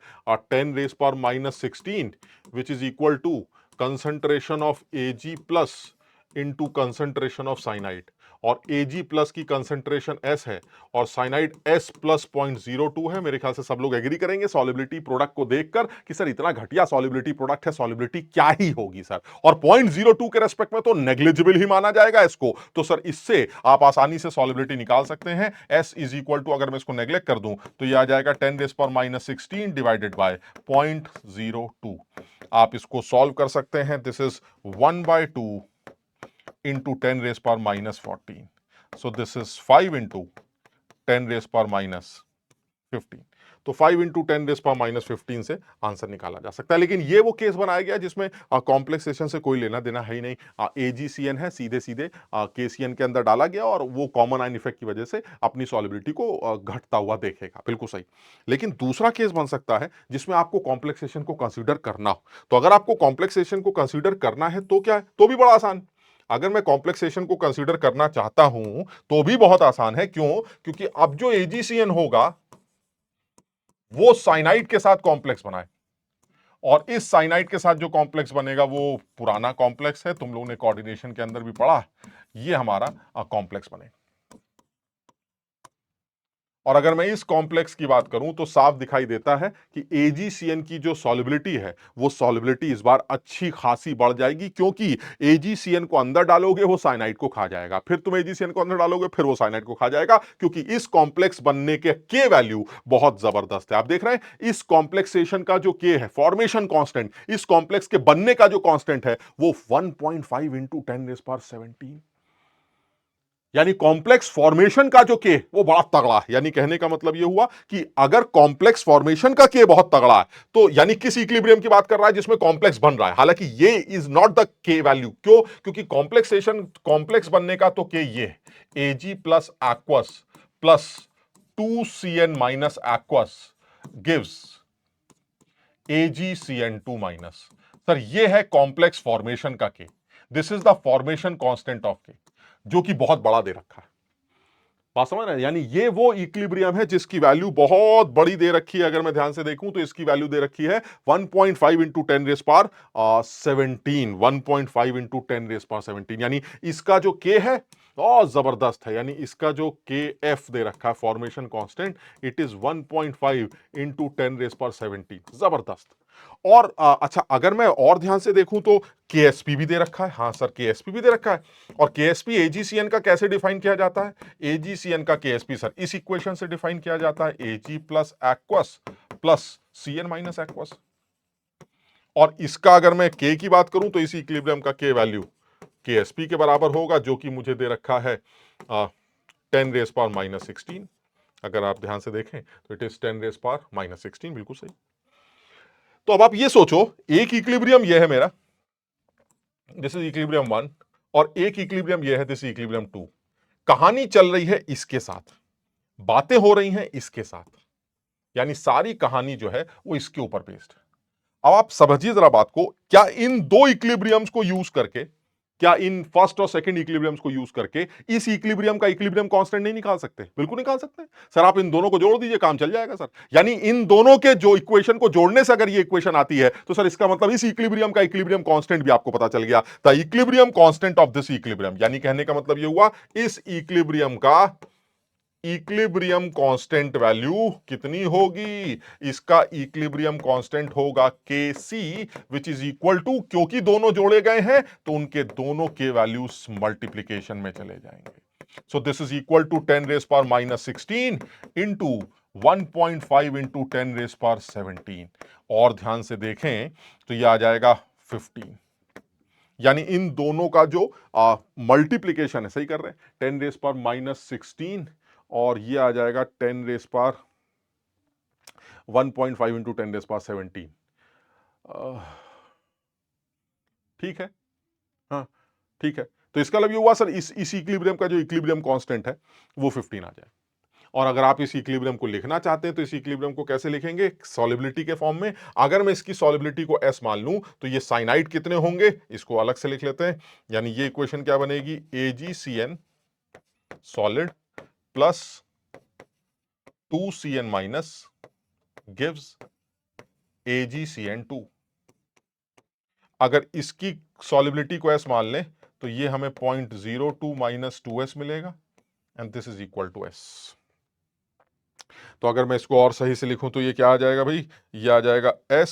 10⁻⁻16 which is equal to concentration of AG plus into concentration of cyanide. और एजी प्लस की कंसंट्रेशन एस है और साइनाइड एस प्लस 0.02 है। मेरे ख्याल से सब लोग एग्री करेंगे सॉल्युबिलिटी प्रोडक्ट को देखकर कि सर इतना घटिया सॉल्युबिलिटी प्रोडक्ट है, सॉल्युबिलिटी क्या ही होगी सर। और 0.02 के रेस्पेक्ट में तो नेग्लिजिबल ही माना जाएगा इसको। तो सर इससे आप आसानी से सॉल्युबिलिटी निकाल सकते हैं। एस इज इक्वल टू, अगर मैं इसको नेग्लेक्ट कर दूं तो ये आ जाएगा 10⁻⁻16 डिवाइडेड बाय 0.02। आप इसको सॉल्व कर सकते हैं। This is 1/2 into 10⁻⁻14. So this is 5 into 10⁻⁻15। तो 5 इंटू 10⁻⁻15 से आंसर निकाला जा सकता है। लेकिन ये वो केस बनाया गया जिसमें कॉम्प्लेक्सेशन से कोई लेना देना है ही नहीं। एजीसीएन है, सीधे सीधे केसीएन के अंदर डाला गया और वो कॉमन आयन इफेक्ट की वजह से अपनी सॉल्युबिलिटी को घटता हुआ देखेगा। बिल्कुल सही। लेकिन दूसरा केस बन सकता है जिसमें आपको कॉम्प्लेक्सेशन को कंसीडर करना हो। तो अगर आपको कॉम्प्लेक्सेशन को कंसीडर करना है तो क्या है, तो भी बड़ा आसान। अगर मैं कॉम्प्लेक्सेशन को कंसीडर करना चाहता हूं तो भी बहुत आसान है। क्यों? क्योंकि अब जो AgCN होगा वो साइनाइड के साथ कॉम्प्लेक्स बना है, और इस साइनाइड के साथ जो कॉम्प्लेक्स बनेगा वो पुराना कॉम्प्लेक्स है, तुम लोगों ने कोऑर्डिनेशन के अंदर भी पढ़ा, ये हमारा कॉम्प्लेक्स बनेगा। और अगर मैं इस कॉम्प्लेक्स की बात करूं तो साफ दिखाई देता है कि AgCN की जो सॉल्युबिलिटी है वो सॉल्युबिलिटी इस बार अच्छी खासी बढ़ जाएगी, क्योंकि AgCN को अंदर डालोगे वो साइनाइड को खा जाएगा, फिर तुम AgCN को अंदर डालोगे फिर वो साइनाइड को खा जाएगा, क्योंकि इस कॉम्प्लेक्स बनने के वैल्यू बहुत जबरदस्त है। आप देख रहे हैं इस कॉम्प्लेक्सेशन का जो के है, फॉर्मेशन कांस्टेंट, इस कॉम्प्लेक्स के बनने का जो कांस्टेंट है वो 1.5 इंटू 10⁻17, यानी कॉम्प्लेक्स फॉर्मेशन का जो के वो बड़ा तगड़ा है। यानी कहने का मतलब ये हुआ कि अगर कॉम्प्लेक्स फॉर्मेशन का के बहुत तगड़ा है तो यानी किस इक्विलिब्रियम की बात कर रहा है जिसमें कॉम्प्लेक्स बन रहा है। हालांकि ये इज नॉट द के वैल्यू। क्यों? क्योंकि कॉम्प्लेक्सेशन, कॉम्प्लेक्स बनने का तो के ये Ag plus aqueous plus 2Cn minus aqueous gives AgCN2 minus. Sir ये है कॉम्प्लेक्स फॉर्मेशन का के, this is the formation constant of के, जो कि बहुत बड़ा दे रखा है। बात समझ रहे हैं? यानी ये वो इक्विलिब्रियम है जिसकी वैल्यू बहुत बड़ी दे रखी है। अगर मैं ध्यान से देखूं तो इसकी वैल्यू दे रखी है 1.5 इंटू 10⁻17, 1.5 इंटू 10⁻17, यानी इसका जो के है बहुत जबरदस्त है। यानी इसका जो के एफ दे रखा है, formation constant, it is 1.5 into 10⁻17, जबरदस्त। और अच्छा, अगर मैं और ध्यान से देखूं तो केएसपी भी दे रखा है। हाँ सर, केएसपी भी दे रखा है। और केएसपी AgCN का कैसे डिफाइन किया जाता है? AgCN का केएसपी सर इस इक्वेशन से डिफाइन किया जाता है, Ag plus aqueous plus Cn minus aqueous. और इसका अगर मैं के की बात करूं तो इस इक्विलिब्रियम का के वैल्यू केएसपी के बराबर होगा, जो कि मुझे दे रखा है 10⁻16। अगर आप ध्यान से देखें तो इट इज 10⁻16, बिल्कुल सही। तो अब आप ये सोचो, एक इक्विलिब्रियम ये है मेरा, दिस इज इक्विलिब्रियम 1, और एक इक्विलिब्रियम ये है, दिस इज इक्विलिब्रियम 2। कहानी चल रही है इसके साथ, बातें हो रही हैं इसके साथ, यानी सारी कहानी जो है वो इसके ऊपर बेस्ड है। अब आप समझिए जरा बात को, क्या इन दो इक्विलिब्रियम्स को यूज करके, क्या इन फर्स्ट और सेकंड इक्विलिब्रियम्स को यूज करके इस इक्विलिब्रियम का इक्विलिब्रियम कांस्टेंट नहीं निकाल सकते? बिल्कुल निकाल सकते हैं सर। आप इन दोनों को जोड़ दीजिए, काम चल जाएगा सर। यानी इन दोनों के जो इक्वेशन को जोड़ने से अगर ये इक्वेशन आती है तो सर इसका मतलब इस इक्विलिब्रियम का इक्विलिब्रियम कांस्टेंट भी आपको पता चल गया, the equilibrium constant of this equilibrium. यानी कहने का मतलब ये हुआ इस इक्विलिब्रियम का इक्विलिब्रियम कांस्टेंट वैल्यू कितनी होगी? इसका इक्विलिब्रियम कांस्टेंट होगा Kc, which is equal to, क्योंकि दोनों जोड़े गए हैं तो उनके दोनों के वैल्यूज मल्टीप्लीकेशन में चले जाएंगे। So this is equal to 10⁻16 into 1.5 into 10⁻17। और ध्यान से देखें तो यह आ जाएगा 15। यानी इन दोनों का जो मल्टीप्लीकेशन है, सही कर रहे हैं, 10⁻16, और ये आ जाएगा 1.5 इंटू 10⁻17। ठीक है, हाँ ठीक है। तो इसका मतलब ये हुआ सर इस इक्विलिब्रियम का जो इक्विलिब्रियम कांस्टेंट है वो 15 आ जाए। और अगर आप इस इक्विलिब्रियम को लिखना चाहते हैं तो इस इक्विलिब्रियम को कैसे लिखेंगे? सॉल्युबिलिटी के फॉर्म में। अगर मैं इसकी सॉल्युबिलिटी को S मान लूं तो ये साइनाइड कितने होंगे इसको अलग से लिख लेते हैं। यानी ये इक्वेशन क्या बनेगी? AgCN solid plus 2Cn minus gives AgCN2। अगर इसकी सॉल्युबिलिटी को S मान लें तो ये हमें 0.02 माइनस 2S मिलेगा, and this is equal to S। तो अगर मैं इसको और सही से लिखूं तो ये क्या आ जाएगा भाई? ये आ जाएगा S,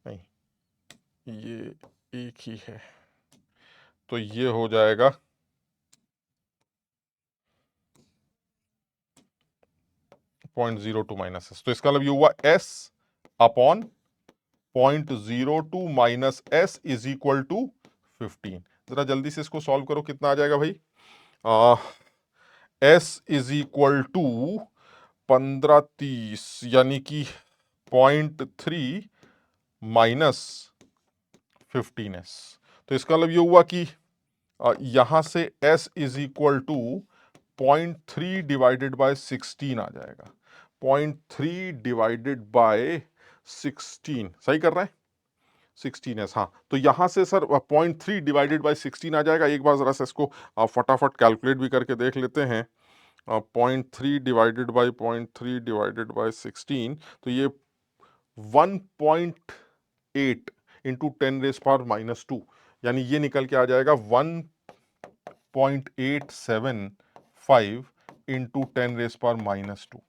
नहीं ये एक ही है, तो ये हो जाएगा 0.02 माइनस S। तो इसका मतलब ये हुआ S upon 0.02 minus S is equal to 15। जरा जल्दी से इसको सॉल्व करो, कितना आ जाएगा भाई? S इज इक्वल टू 1530, यानी कि 0.3 माइनस 15S। तो इसका मतलब ये हुआ कि यहां से S is equal to 0.3 divided by 16 आ जाएगा। 0.3 डिवाइडेड बाय 16, सही कर रहे हैं? 16s, हाँ, तो यहाँ से सर 0.3 डिवाइडेड बाय 16 आ जाएगा। एक बार ज़रा सा इसको फटाफट कैलकुलेट भी करके देख लेते हैं। 0.3 डिवाइडेड बाय 0.3 डिवाइडेड बाय 16, तो ये 1.8 इंटू 10⁻⁻², यानी ये निकल के आ जाएगा 1.875 इंटू 10⁻²।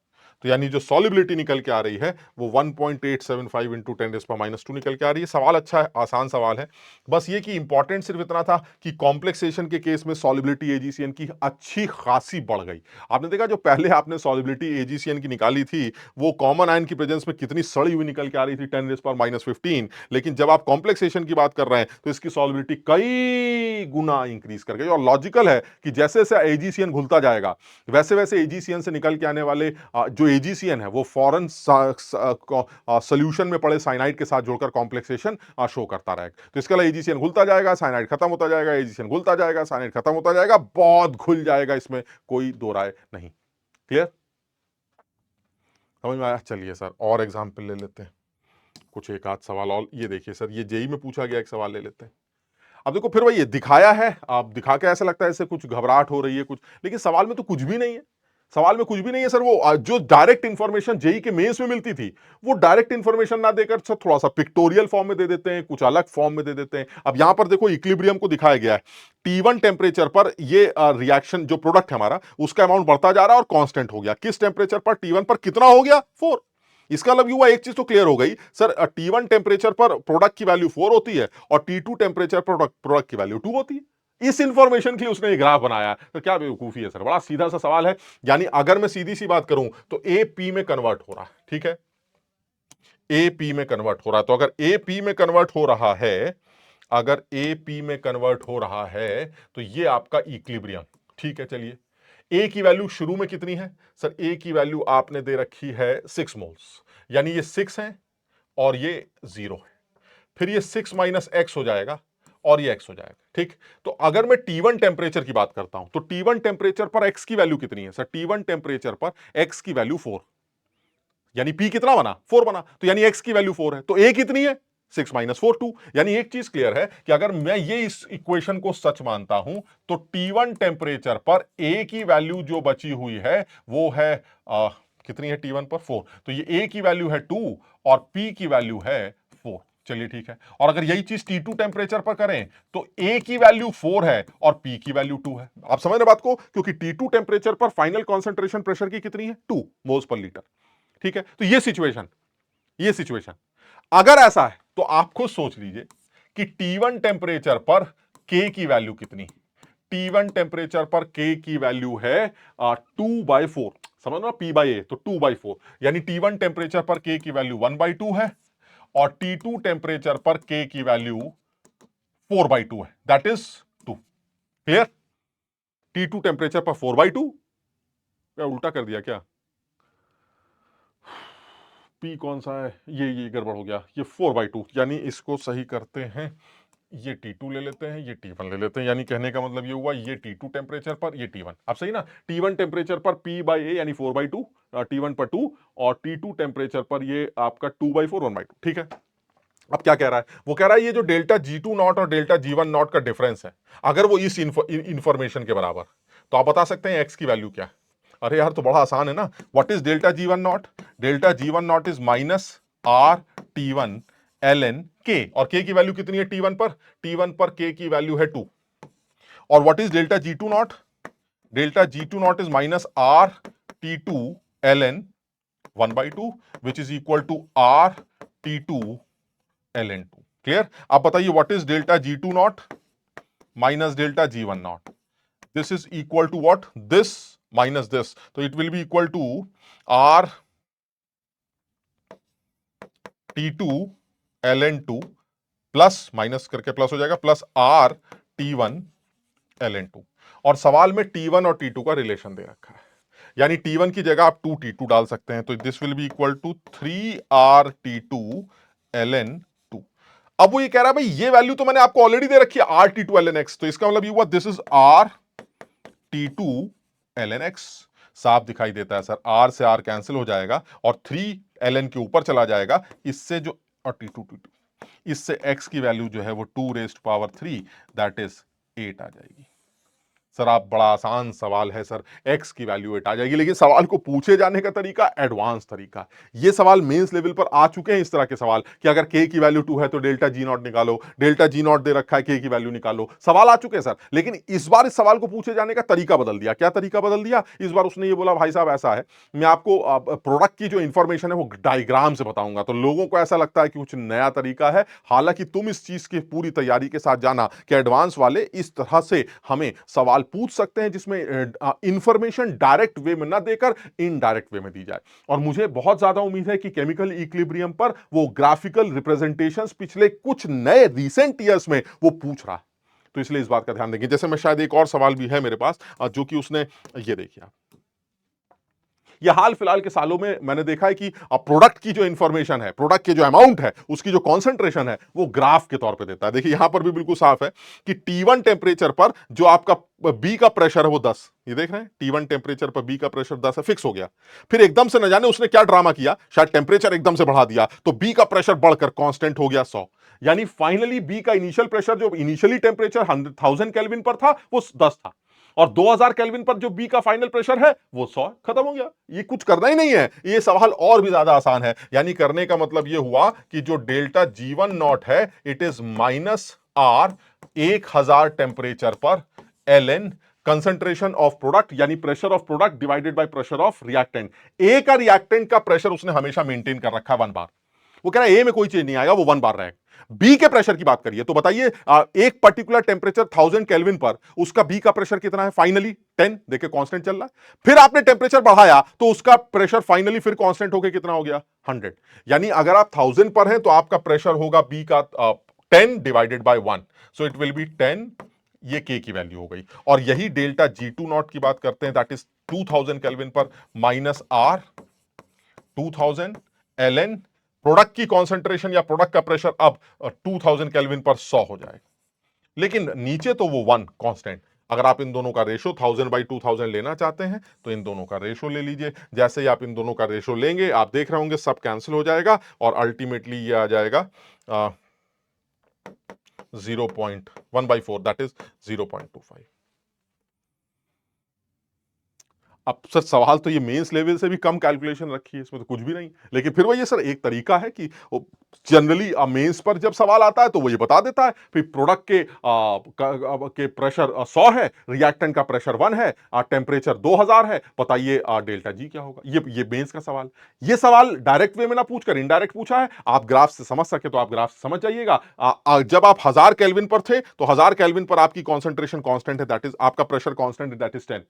तो यानी जो सॉलिबिलिटी निकल के आ रही है वो 1.875 इंटू 10⁻² निकल के आ रही है। सवाल अच्छा है, आसान सवाल है। बस ये कि इंपॉर्टेंट सिर्फ इतना था कि कॉम्प्लेक्सेशन के केस में सॉलिबिलिटी एजीसीएन की अच्छी खासी बढ़ गई। आपने देखा जो पहले आपने सॉलिबिलिटी एजीसीएन की निकाली थी वो कॉमन आयन की प्रेजेंस में कितनी सड़ी हुई निकल के आ रही थी 10⁻⁻15, लेकिन जब आप कॉम्प्लेक्सेशन की बात कर रहे हैं तो इसकी सॉलिबिलिटी कई गुना इंक्रीज कर गई। और लॉजिकल है कि जैसे जैसे एजीसीएन घुलता जाएगा वैसे वैसे एजीसीएन से निकल के आने वाले जो एजीसीएन है वो फॉरेन सोल्यूशन में पड़े साइनाइड के साथ जोड़कर कॉम्प्लेक्सेशन शो करता रहेगा। तो इसके लिए एजीसीएन घुलता जाएगा, साइनाइड खत्म होता जाएगा, एजीसीएन घुलता जाएगा, साइनाइड खत्म होता जाएगा, बहुत घुल जाएगा, इसमें कोई दो राय नहीं। क्लियर, समझ में आया? चलिए सर और एग्जाम्पल ले लेते हैं, कुछ एक आध सवाल और। ये देखिए सर, ये जेई में पूछा गया एक सवाल ले लेते हैं। अब देखो फिर वही ये दिखाया है, आप दिखा के ऐसा लगता है ऐसे कुछ घबराहट हो रही है कुछ, लेकिन सवाल में तो कुछ भी नहीं है। सवाल में कुछ भी नहीं है सर। वो जो डायरेक्ट इंफॉर्मेशन जेई के मेंस में मिलती थी वो डायरेक्ट इंफॉर्मेशन ना देकर सर थोड़ा सा पिक्टोरियल फॉर्म में दे देते हैं, कुछ अलग फॉर्म में दे देते हैं। अब यहां पर देखो इक्विलिब्रियम को दिखाया गया है। T1 टेम्परेचर पर ये रिएक्शन जो प्रोडक्ट है हमारा उसका अमाउंट बढ़ता जा रहा है और कांस्टेंट हो गया। किस टेम्परेचर पर? T1 पर कितना हो गया? 4। इसका मतलब हुआ एक चीज तो क्लियर हो गई सर, T1 टेम्परेचर पर प्रोडक्ट की वैल्यू 4 होती है और T2 टेम्परेचर पर प्रोडक्ट की वैल्यू 2 होती है। इस इंफॉर्मेशन के लिए उसने ग्राफ बनाया। तो क्या बेवकूफी है सर, बड़ा सीधा सा सवाल है। यानी अगर मैं सीधी सी बात करूं तो ए पी में कन्वर्ट हो रहा है, ठीक है, ए पी में कन्वर्ट हो रहा है। तो अगर ए पी में कन्वर्ट हो रहा है, अगर ए पी में कन्वर्ट हो रहा है तो ये आपका इक्विलिब्रियम, ठीक है। चलिए ए की वैल्यू शुरू में कितनी है सर? ए की वैल्यू आपने दे रखी है 6 मोल्स, यानी ये 6 है और ये 0 है। फिर ये 6 माइनस एक्स हो जाएगा और ये एक्स हो जाएगा, ठीक। तो अगर मैं T1 टेम्परेचर की बात करता हूं तो T1 टेम्परेचर पर एक्स की वैल्यू कितनी है सर? T1 टेम्परेचर पर एक्स की वैल्यू 4, यानी पी कितना बना? 4 बना। तो यानी एक्स की वैल्यू 4 है, तो ए कितनी है? 6 माइनस 4 2। यानी एक चीज क्लियर है कि अगर मैं ये इस इक्वेशन को सच मानता हूं तो T1 टेम्परेचर पर ए की वैल्यू जो बची हुई है वो है कितनी है T1 पर? 4। तो ये ए की वैल्यू है 2 और पी की वैल्यू है 4। चलिए ठीक है। और अगर यही चीज T2 टेम्परेचर पर करें तो ए की वैल्यू 4 है और पी की वैल्यू 2 है। आप समझ रहे बात को? क्योंकि T2 टेम्परेचर पर फाइनल कॉन्सेंट्रेशन प्रेशर की कितनी है? 2 मोल्स पर लीटर, ठीक है। तो ये सिचुएशन अगर ऐसा है तो आप खुद सोच लीजिए कि T1 टेम्परेचर पर K की वैल्यू कितनी? T1 टेम्परेचर पर K की वैल्यू है 2/4, समझ लो P बाई ए, तो 2/4, यानी T1 टेम्परेचर पर K की वैल्यू 1/2 है और T2 टेम्परेचर पर K की वैल्यू 4/2 है, that is 2। Clear? T2 temperature पर 4/2, क्या उल्टा कर दिया क्या? पी कौन सा है? ये गड़बड़ हो गया, ये 4/2, यानी इसको सही करते हैं, ये T2 ले लेते हैं, ये T1 ले लेते हैं। यानी कहने का मतलब ये हुआ ये T2 टेम्परेचर पर, ये T1। अब सही ना? T1 टेम्परेचर पर P बाई ए यानी 4/2, T1 पर 2 और T2 टेम्परेचर पर ये आपका 2/4 1/2, ठीक है। अब क्या कह रहा है? वो कह रहा है ये जो डेल्टा G2 नॉट और डेल्टा G1 नॉट का डिफरेंस है अगर वो इस इंफॉर्मेशन के बराबर, तो आप बता सकते हैं एक्स की वैल्यू क्या है? अरे यार तो बड़ा आसान है ना। What is delta G1 not? Delta G1 not is minus R T1 ln K, और K की वैल्यू कितनी है T1 पर? T1 पर K की वैल्यू है 2। और what is delta G2 naught? Delta G2 naught is minus R T2 ln 1/2 which is equal to R T2 ln2। Clear? आप बताइए what is delta G2 naught minus delta G1 naught? This is equal to what? This minus this, तो it will be equal to R T2 ln2 plus minus करके प्लस हो जाएगा प्लस आर T1 ln2। और सवाल में T1 और T2 का रिलेशन दे रखा है, यानी T1 की जगह आप 2T2 डाल सकते हैं, तो this will be equal to 3R T2 ln2। अब वो ये कह रहा है भाई ये वैल्यू तो मैंने आपको ऑलरेडी दे रखी है R T2 ln x, तो इसका मतलब ये हुआ this is R T2 ln x। साफ दिखाई देता है सर, R से R कैंसिल हो जाएगा और 3 ln के ऊपर चला जाएगा, इससे जो T2 इससे x की वैल्यू जो है वो 2⁻³ दैट इज 8 आ जाएगी। सर आप बड़ा आसान सवाल है सर, x की वैल्यू 8 आ जाएगी, लेकिन सवाल को पूछे जाने का तरीका एडवांस तरीका। ये सवाल मेंस लेवल पर आ चुके हैं, इस तरह के सवाल कि अगर k की वैल्यू 2 है तो डेल्टा जी नॉट निकालो, डेल्टा जी नॉट दे रखा है k की वैल्यू निकालो, सवाल आ चुके हैं सर। लेकिन इस बार इस सवाल को पूछे जाने का तरीका बदल दिया। क्या तरीका बदल दिया? इस बार उसने ये बोला भाई साहब ऐसा है, मैं आपको प्रोडक्ट की जो इंफॉर्मेशन है वो डायग्राम से बताऊंगा, तो लोगों को ऐसा लगता है कि कुछ नया तरीका है। हालांकि तुम इस चीज की पूरी तैयारी के साथ जाना कि एडवांस वाले इस तरह से हमें सवाल पूछ सकते हैं जिसमें इंफॉर्मेशन डायरेक्ट वे में ना देकर इनडायरेक्ट वे में दी जाए। और मुझे बहुत ज्यादा उम्मीद है कि केमिकल इक्विलिब्रियम पर वो ग्राफिकल रिप्रेजेंटेशंस पिछले कुछ नए रिसेंट ईयर्स में वो पूछ रहा है, तो इसलिए इस बात का ध्यान देंगे। जैसे मैं शायद एक और सवाल भी है मेरे पास जो कि उसने, ये देखिए आप, ये हाल फिलहाल के सालों में मैंने देखा है कि प्रोडक्ट की जो इंफॉर्मेशन है, प्रोडक्ट के जो अमाउंट है, उसकी जो कॉन्सेंट्रेशन है वो ग्राफ के तौर पे देता है। देखिए यहां पर भी बिल्कुल साफ है कि T1 टेम्परेचर पर जो आपका बी का प्रेशर है वो 10, ये देख रहे हैं T1 टेम्परेचर पर बी का प्रेशर 10 है, फिक्स हो गया। फिर एकदम से न जाने उसने क्या ड्रामा किया, शायद टेम्परेचर एकदम से बढ़ा दिया तो बी का प्रेशर बढ़कर कांस्टेंट हो गया 100। यानी फाइनली बी का इनिशियल प्रेशर जो इनिशियली टेम्परेचर 1000 केल्विन पर था वो 10 था, और 2000 केल्विन पर जो बी का फाइनल प्रेशर है वो 100, खत्म हो गया। ये कुछ करना ही नहीं है, ये सवाल और भी ज्यादा आसान है। यानी करने का मतलब ये हुआ कि जो डेल्टा G1 नॉट है इट इज -R 1000 टेम्परेचर पर ln कंसंट्रेशन ऑफ प्रोडक्ट, यानी pressure of product divided by pressure of reactant. A का रिएक्टेंट का प्रेशर उसने हमेशा मेंटेन कर रखा है 1 बार, वो कह रहा है ए में कोई चेंज नहीं आएगा, वो 1 बार रहेगा। बी के प्रेशर की बात करिए तो बताइए एक पर्टिकुलर टेम्परेचर 1000 केल्विन पर उसका बी का प्रेशर कितना है फाइनली 10, देखिए कांस्टेंट चल रहा है। फिर आपने टेम्परेचर बढ़ाया तो उसका प्रेशर फाइनली फिर कांस्टेंट होकर कितना हो गया 100। यानी अगर आप 1000 पर हैं तो आपका प्रेशर होगा बी का 10 divided by 1, so it will B 10, ये के की वैल्यू हो गई। और यही डेल्टा G2 नॉट की बात करते हैं दैट इज 2000 केल्विन पर -R 2000 ln प्रोडक्ट की कॉन्सेंट्रेशन या प्रोडक्ट का प्रेशर अब 2000 केल्विन पर 100 हो जाएगा। लेकिन नीचे तो वो 1 कांस्टेंट। अगर आप इन दोनों का रेशो 1000/2000 लेना चाहते हैं तो इन दोनों का रेशो ले लीजिए। जैसे ही आप इन दोनों का रेशो लेंगे आप देख रहे होंगे सब कैंसिल हो जाएगा और अल्टीमेटली ये आ जाएगा 0.1/4 दैट इज 0.25। अब सर सवाल तो ये मेंस लेवल से भी कम कैलकुलेशन रखी है, इसमें तो कुछ भी नहीं। लेकिन फिर वही है सर, एक तरीका है कि जनरली मेंस पर जब सवाल आता है तो वो ये बता देता है फिर प्रोडक्ट के प्रेशर 100 है, रिएक्टेंट का प्रेशर 1 है, टेम्परेचर 2000 है, बताइए डेल्टा जी क्या होगा। ये मेंस का सवाल। ये सवाल डायरेक्ट वे में ना पूछकर इनडायरेक्ट पूछा है। आप ग्राफ से समझ सके तो आप ग्राफ से समझ जाइएगा। जब आप 1000 केल्विन पर थे तो 1000 केल्विन पर आपकी कॉन्सेंट्रेशन कांस्टेंट है, दैट इज आपका प्रेशर कांस्टेंट है, दैट इज 10।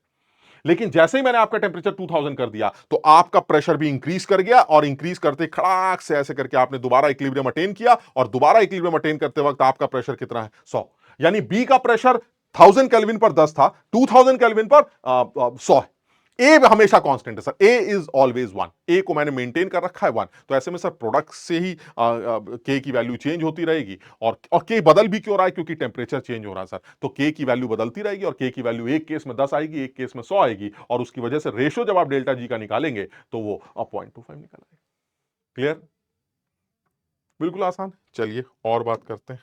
लेकिन जैसे ही मैंने आपका टेम्परेचर 2000 कर दिया तो आपका प्रेशर भी इंक्रीज कर गया, और इंक्रीज करते खड़ाक से ऐसे करके आपने दोबारा इक्विलिब्रियम अटेन किया, और दोबारा इक्विलिब्रियम अटेन करते वक्त आपका प्रेशर कितना है 100। यानी बी का प्रेशर 1000 केल्विन पर 10 था, 2000 केल्विन पर 100 है। ए हमेशा कांस्टेंट है सर, ए इज ऑलवेज 1, ए को मैंने मेंटेन कर रखा है 1। तो ऐसे में सर प्रोडक्ट से ही के की वैल्यू चेंज होती रहेगी, और के बदल भी क्यों रहा है, क्योंकि टेम्परेचर चेंज हो रहा है सर। तो के की वैल्यू बदलती रहेगी, और के की वैल्यू एक केस में 10 आएगी, एक केस में 100 आएगी, और उसकी वजह से रेशो जब आप डेल्टा जी का निकालेंगे तो वो 0.25 निकल आएगा। क्लियर? बिल्कुल आसान। चलिए और बात करते हैं।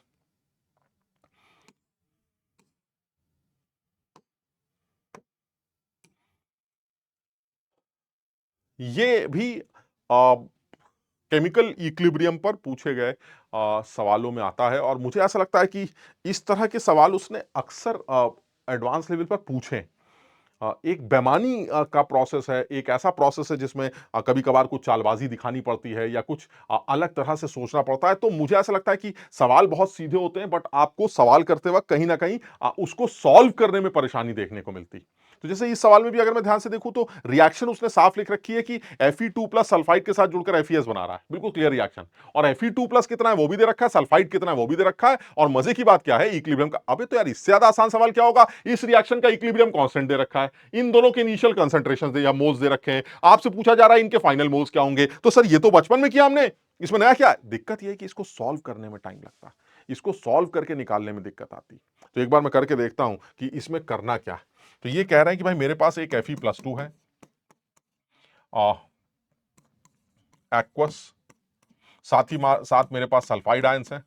ये भी केमिकल इक्विलिब्रियम पर पूछे गए सवालों में आता है, और मुझे ऐसा लगता है कि इस तरह के सवाल उसने अक्सर एडवांस लेवल पर पूछे। एक बेईमानी का प्रोसेस है, एक ऐसा प्रोसेस है जिसमें कभी-कभार कुछ चालबाज़ी दिखानी पड़ती है या कुछ अलग तरह से सोचना पड़ता है। तो मुझे ऐसा लगता है कि सवाल बहुत सीधे होते हैं, बट आपको सवाल करते वक़्त कहीं न कहीं उसको सॉल्व करने में परेशानी देखने को मिलती। तो जैसे इस सवाल में भी अगर मैं ध्यान से देखूँ तो रिएक्शन उसने साफ लिख रखी है कि Fe2+ सल्फाइड के साथ जुड़कर FeS बना रहा है। बिल्कुल क्लियर रिएक्शन। और Fe2+ कितना है वो भी दे रखा है, सल्फाइड कितना है वो भी दे रखा है, और मजे की बात क्या है इक्विलिब्रियम का। अबे तो यार इससे ज्यादा आसान सवाल क्या होगा, इस रिएक्शन का इक्विलिब्रियम कांस्टेंट दे रखा है, इन दोनों के इनिशियल कंसंट्रेशन दे या मोल्स दे रखे हैं, आपसे पूछा जा रहा है इनके फाइनल मोल्स क्या होंगे। तो सर ये तो बचपन में किया हमने, इसमें नया क्या है? दिक्कत ये है कि इसको सॉल्व करने में टाइम लगता है, इसको सॉल्व करके निकालने में दिक्कत आती। तो एक बार मैं करके देखता हूं कि इसमें करना क्या है। तो ये कह रहे हैं कि भाई मेरे पास एक Fe+2 है, एक्वस, साथ मेरे पास सल्फाइड आयंस हैं,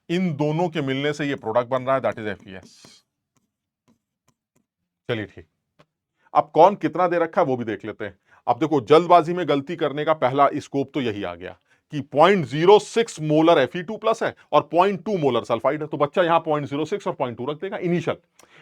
इन दोनों के मिलने से ये प्रोडक्ट बन रहा है, दैट इज एफईएस। चलिए ठीक, अब कौन कितना दे रखा है वो भी देख लेते हैं। अब देखो, जल्दबाजी में गलती करने का पहला स्कोप तो यही आ गया कि 0.06 मोलर Fe2 प्लस है और 0.2 मोलर सल्फाइड है, तो बच्चा यहां 0.06 और 0.2 रख देगा इनिशियल।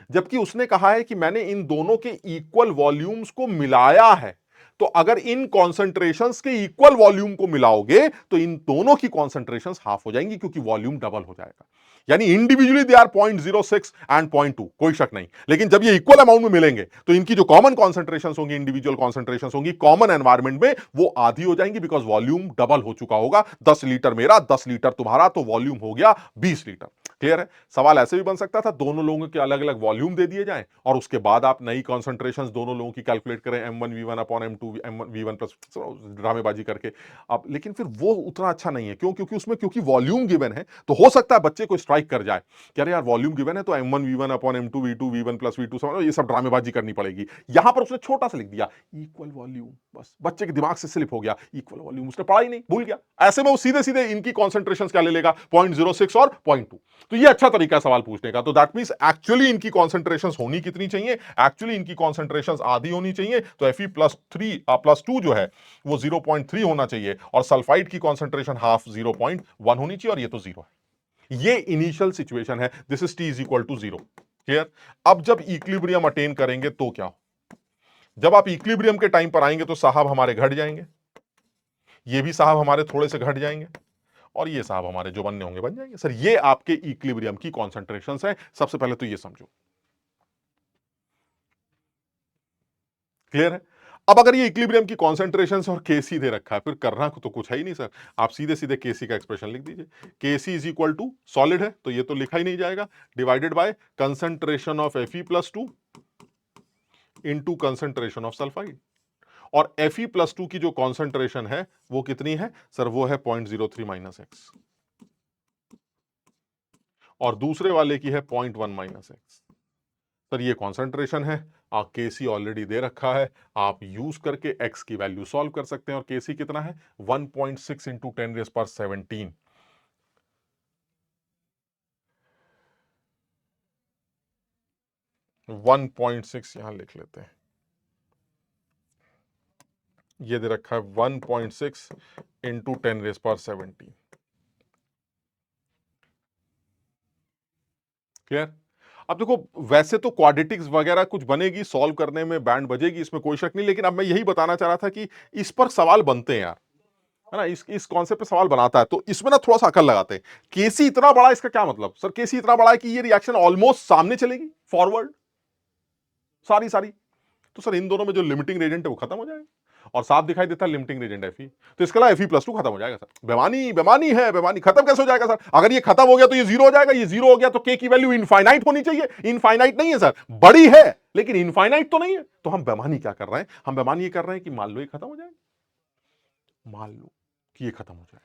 जबकि उसने कहा है कि मैंने इन दोनों के इक्वल वॉल्यूम्स को मिलाया है, तो अगर इन कॉन्सेंट्रेशंस के इक्वल वॉल्यूम को मिलाओगे तो इन दोनों की कॉन्सेंट्रेशंस हाफ हो जाएंगी, क्योंकि वॉल्यूम डबल हो जाएगा। यानी इंडिविजुअली दे आर 0.06 एंड 0.2, कोई शक नहीं, लेकिन जब ये इक्वल अमाउंट में मिलेंगे तो इनकी जो कॉमन कॉन्सेंट्रेशंस होंगी, इंडिविजुअल कॉन्सेंट्रेशंस होंगी कॉमन एनवायरमेंट में, वो आधी हो जाएंगी, बिकॉज वॉल्यूम डबल हो चुका होगा। 10 लीटर मेरा, 10 लीटर तुम्हारा, तो वॉल्यूम हो गया 20 लीटर। क्लियर है? सवाल ऐसे भी बन सकता था, दोनों लोगों के अलग अलग वॉल्यूम दे दिए जाएं और उसके बाद आप नई कॉन्सेंट्रेशंस दोनों लोगों की कैलकुलेट करें, M1V1 upon M2 M1V1 plus, ड्रामेबाजी करके। अब लेकिन फिर वो उतना अच्छा नहीं है, क्यों? क्योंकि उसमें क्योंकि वॉल्यूम गिवन है, तो हो सकता है बच्चे को स्ट्राइक कर जाए कि अरे यार वॉल्यूम गिवन है तो M1V1 upon M2 V2 V1 plus V2, ये सब ड्रामेबाजी करनी पड़ेगी। यहां पर उसने छोटा सा लिख दिया इक्वल वॉल्यूम, बस बच्चे के दिमाग से स्लिप हो गया, इक्वल वॉल्यूम उसने पढ़ा ही नहीं, भूल गया। ऐसे में वो सीधे सीधे इनकी कॉन्सेंट्रेशन क्या ले लेगा, 0.06 और 0.2। तो ये अच्छा तरीका है सवाल पूछने का। तो दैट मींस एक्चुअली इनकी कॉन्सेंट्रेशंस होनी कितनी चाहिए, एक्चुअली इनकी कॉन्सेंट्रेशंस आधी होनी चाहिए, तो Fe+3+2 जो है वो 0.3 होना चाहिए और सल्फाइड की कॉन्सेंट्रेशन हाफ 0.1 होनी चाहिए, और ये तो 0 है। ये इनिशियल सिचुएशन है, this is T is equal to 0। Clear? अब जब इक्विलिब्रियम अटेन करेंगे तो क्या हो? जब आप इक्विलिब्रियम के टाइम पर आएंगे तो साहब हमारे घट जाएंगे, ये भी साहब हमारे थोड़े से घट जाएंगे, और ये साहब हमारे जो बनने होंगे बन जाएंगे। सर ये आपके इक्विलिब्रियम की कॉन्सेंट्रेशंस है, सबसे पहले तो ये समझो। क्लियर है? अब अगर ये इक्विलिब्रियम की कॉन्सेंट्रेशंस और केसी दे रखा है, फिर करना तो कुछ है ही नहीं सर। आप सीधे सीधे केसी का एक्सप्रेशन लिख दीजिए। केसी इज इक्वल टू, सॉलिड है तो ये तो लिखा ही नहीं जाएगा, divided by concentration of Fe+2 into concentration of sulphide. और Fe+2 की जो कॉन्सेंट्रेशन है वो कितनी है सर? वो है 0.03 माइनस एक्स, और दूसरे वाले की है 0.1 माइनस एक्स। सर ये कॉन्सेंट्रेशन है, केसी ऑलरेडी दे रखा है, आप यूज करके एक्स की वैल्यू सॉल्व कर सकते हैं। और केसी कितना है? 1.6 इंटू 10⁻17। 1.6 यहां लिख लेते हैं, ये दे रखा है 1.6 इंटू 10⁻17। क्लियर? अब देखो, वैसे तो क्वाड्रेटिक्स वगैरह कुछ बनेगी, सॉल्व करने में बैंड बजेगी, इसमें कोई शक नहीं, लेकिन अब मैं यही बताना चाह रहा था कि इस पर सवाल बनते हैं यार, है ना? इस कॉन्सेप्ट पे सवाल बनाता है, तो इसमें ना थोड़ा सा अकल लगाते हैं। केसी इतना बड़ा, इसका क्या मतलब? सर केसी इतना बड़ा है कि ये रिएक्शन ऑलमोस्ट सामने चलेगी, फॉरवर्ड सारी सारी। तो सर इन दोनों में जो लिमिटिंग रेजेंट है वो खत्म हो जाएगा, और साफ दिखाई देता है लिमिटिंग रेजेंट Fe, तो इसके अलावा Fe+2 खत्म हो जाएगा सर। बेमानी बेमानी है, बेमानी। खत्म कैसे हो जाएगा सर? अगर ये खत्म हो गया तो ये जीरो हो जाएगा, ये जीरो हो गया तो के की वैल्यू इनफाइनाइट होनी चाहिए। इनफाइनाइट नहीं है सर, बड़ी है लेकिन इनफाइनाइट तो नहीं है। तो हम बेमानी क्या कर रहे हैं? हम बेमानी ये कर रहे हैं कि मान लो ये खत्म हो जाएगा, मान लो कि ये खत्म हो जाए,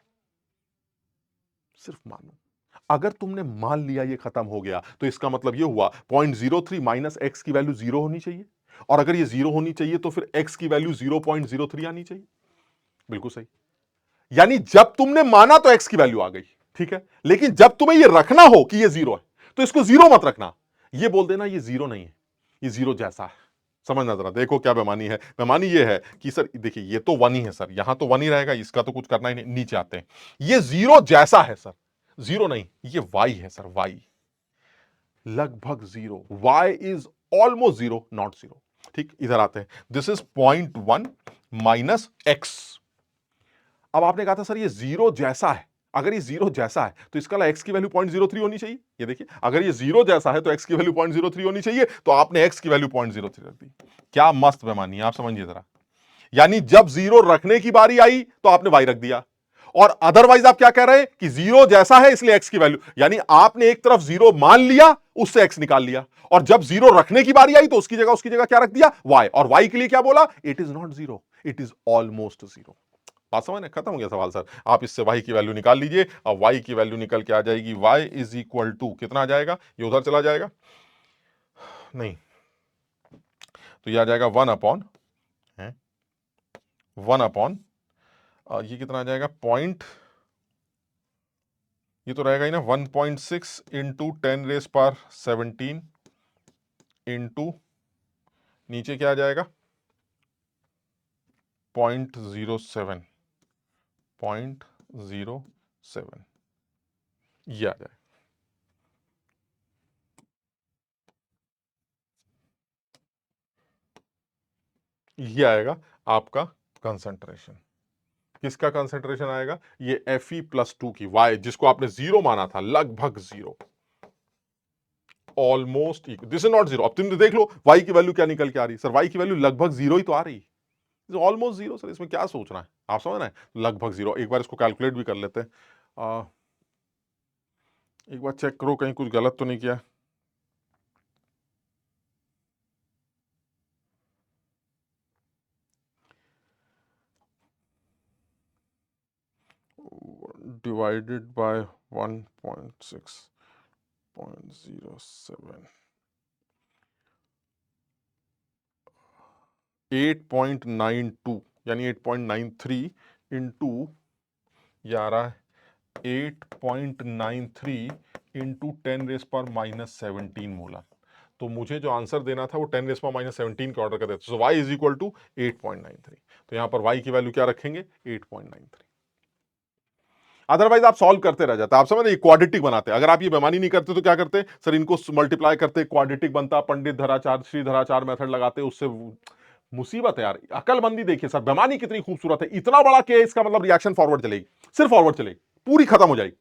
सिर्फ मानो। अगर तुमने मान लिया ये खत्म हो गया, तो इसका मतलब ये हुआ 0.03 माइनस एक्स की वैल्यू जीरो होनी चाहिए, और अगर ये जीरो होनी चाहिए तो फिर एक्स की वैल्यू 0.03 आनी चाहिए। बिल्कुल सही। यानी जब तुमने माना तो एक्स की वैल्यू आ गई, ठीक है, लेकिन जब तुम्हें ये रखना हो कि ये जीरो है, तो इसको जीरो मत रखना, ये बोल देना ये जीरो नहीं है, ये जीरो जैसा है। समझना जरा, देखो क्या बेमानी है। बेमानी ये है कि सर देखिए ये तो वन ही है सर, यहां तो वन ही रहेगा, इसका तो कुछ करना ही नहीं। नीचे आते हैं, ये जीरो जैसा है सर, जीरो नहीं, ये वाई है सर, वाई लगभग zero, Y is almost zero, not zero. ठीक, इधर आते हैं, दिस इज 0.1 माइनस एक्स। अब आपने कहा था सर ये जीरो जैसा है, अगर ये जीरो जैसा है तो इसका एक्स की वैल्यू 0.03 होनी चाहिए। ये देखिए, अगर ये जीरो जैसा है तो एक्स की वैल्यू 0.03 होनी चाहिए, तो आपने एक्स की वैल्यू 0.03 रख दी। क्या मस्त बेमानी है, आप समझिए जरा। यानी जब जीरो रखने की बारी आई तो आपने वाई रख दिया, और अदरवाइज आप क्या कह रहे हैं कि जीरो जैसा है इसलिए एक्स की वैल्यू, यानी आपने एक तरफ जीरो मान लिया, उससे एक्स निकाल लिया, और जब जीरो रखने की बारी आई तो उसकी जगह क्या रख दिया? वाई। और वाई के लिए क्या बोला? It is not zero, it is almost zero. बात समझ में? खत्म हो गया सवाल सर। आप इससे वाई की वैल्यू निकाल लीजिए, और वाई की वैल्यू निकल के आ जाएगी, वाई इज इक्वल टू कितना आ जाएगा? ये उधर चला जाएगा, नहीं तो ये आ जाएगा 1 अपॉन ये कितना आ जाएगा? ये तो रहेगा ही ना 1.6 इंटू 10⁻17 इंटू नीचे क्या आ जाएगा 0.07 ये आ जाएगा। ये आएगा आपका कंसंट्रेशन। किसका कंसंट्रेशन आएगा? ये Fe+2 की वाई, जिसको आपने जीरो माना था, लगभग zero, almost equal, this is not zero. अब तुम देख लो वाई की वैल्यू क्या निकल के आ रही है सर, वाई की वैल्यू लगभग जीरो ही तो आ रही है, ऑलमोस्ट जीरो सर, इसमें क्या सोचना है, आप समझ रहे हैं, लगभग जीरो। एक बार इसको कैलकुलेट भी कर लेते हैं, एक बार चेक करो कहीं कुछ गलत तो नहीं किया। डिवाइडेड बाय 1.6.07, 8.92 यानी 8.93 इंटू ये आ रहा है 8.93 इंटू 10⁻⁻17 मोलर। तो मुझे जो आंसर देना था वो 10⁻⁻17 के ऑर्डर का देता, सो y इज इक्वल टू 8.93। तो यहां पर y की वैल्यू क्या रखेंगे 8.93। अदरवाइज आप सॉल्व करते रह जाते, आप समझ रहे, क्वाड्रेटिक बनाते। अगर आप ये बेमानी नहीं करते तो क्या करते सर, इनको मल्टीप्लाई करते, क्वाड्रेटिक बनता, पंडित धराचार श्रीधराचार मेथड लगाते, उससे मुसीबत है यार। अकलमंदी देखिए सर, बेमानी कितनी खूबसूरत है, इतना बड़ा के इसका मतलब रिएक्शन फॉरवर्ड चलेगी, सिर्फ फॉरवर्ड चलेगी, पूरी खत्म हो जाएगी,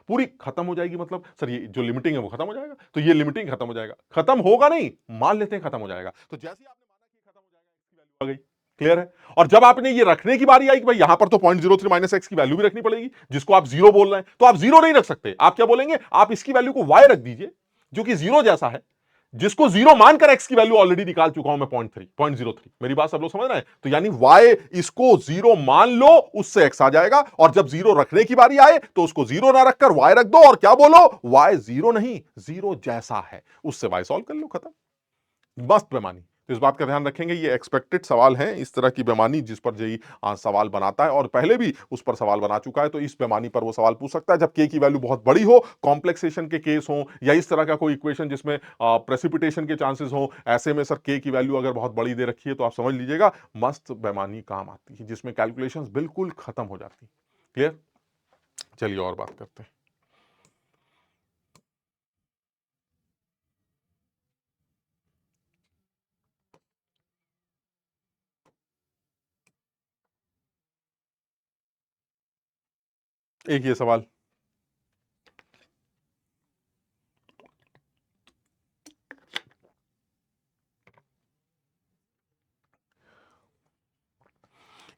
पूरी खत्म हो जाएगी, मतलब सर ये जो लिमिटिंग है वो खत्म हो जाएगा, तो ये लिमिटिंग खत्म हो जाएगा, खत्म होगा नहीं, मान लेते हैं खत्म हो जाएगा। तो जैसे ही आपने माना कि खत्म हो जाएगा, इसकी वैल्यू आ गई, क्लियर है। और जब आपने ये रखने की बारी आई कि भाई यहां पर तो 0.03 माइनस एक्स की वैल्यू भी रखनी पड़ेगी, जिसको आप जीरो बोल रहे हैं, तो आप जीरो नहीं रख सकते, आप क्या बोलेंगे, आप इसकी वैल्यू को वाई रख दीजिए जो कि जीरो जैसा है, जिसको जीरो मानकर एक्स की वैल्यू ऑलरेडी निकाल चुका हूं मैं 0.03। मेरी बात सब लोग समझ रहे हैं? तो यानी वाई इसको जीरो मान लो, उससे एक्स आ जाएगा, और जब जीरो रखने की बारी आए तो उसको जीरो ना रखकर वाई रख दो, और क्या बोलो, वाई जीरो नहीं, जीरो जैसा है, उससे वाई सॉल्व कर लो, खत्म। मस्त बेमानी। तो इस बात का ध्यान रखेंगे, ये एक्सपेक्टेड सवाल है, इस तरह की बेमानी जिस पर जेई सवाल बनाता है, और पहले भी उस पर सवाल बना चुका है, तो इस बेमानी पर वो सवाल पूछ सकता है। जब के की वैल्यू बहुत बड़ी हो, कॉम्प्लेक्सेशन के केस हो, या इस तरह का कोई इक्वेशन जिसमें प्रेसिपिटेशन के चांसेस हो, ऐसे में सर के की वैल्यू अगर बहुत बड़ी दे रखी है तो आप समझ लीजिएगा मस्त बेमानी काम आती है, जिसमें कैलकुलेशंस बिल्कुल खत्म हो जाती है। क्लियर? चलिए और बात करते हैं। एक ये सवाल,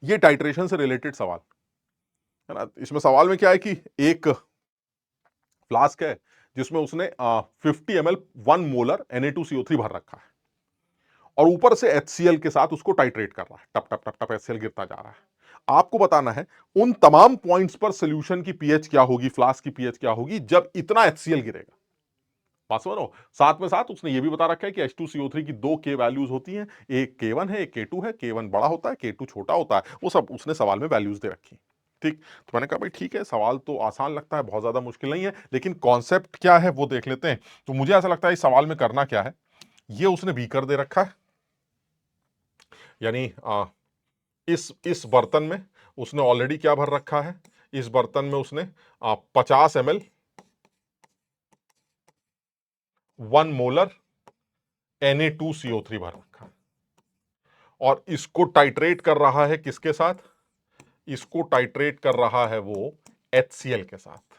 ये टाइट्रेशन से रिलेटेड सवाल है ना। इसमें सवाल में क्या है कि एक फ्लास्क है जिसमें उसने 50 ml 1 मोलर Na2CO3 भर रखा है, और ऊपर से HCl के साथ उसको टाइट्रेट कर रहा है, टप टप टप टप HCl गिरता जा रहा है। आपको बताना है उन तमाम पॉइंट्स पर सोल्यूशन की पीएच क्या होगी, फ्लास्क की पीएच क्या होगी जब इतना HCl गिरेगा। बात समझ रहे हो? साथ में साथ उसने ये भी बता रखा है कि H2CO3 की दो के वैल्यूज होती हैं, एक K1 है, एक K2 है, K1 बड़ा होता है, K2 छोटा होता है, वो सब उसने सवाल में वैल्यूज दे रखी। ठीक, तो मैंने कहा भाई ठीक है, सवाल तो आसान लगता है, बहुत ज्यादा मुश्किल नहीं है, लेकिन कॉन्सेप्ट क्या है वो देख लेते हैं। तो मुझे ऐसा लगता है इस सवाल में करना क्या है, ये उसने बीकर दे रखा है, यानी इस बर्तन में उसने ऑलरेडी क्या भर रखा है, इस बर्तन में उसने 50 ml 1 मोलर Na2CO3 भर रखा है, और इसको टाइट्रेट कर रहा है किसके साथ, इसको टाइट्रेट कर रहा है वो HCl के साथ,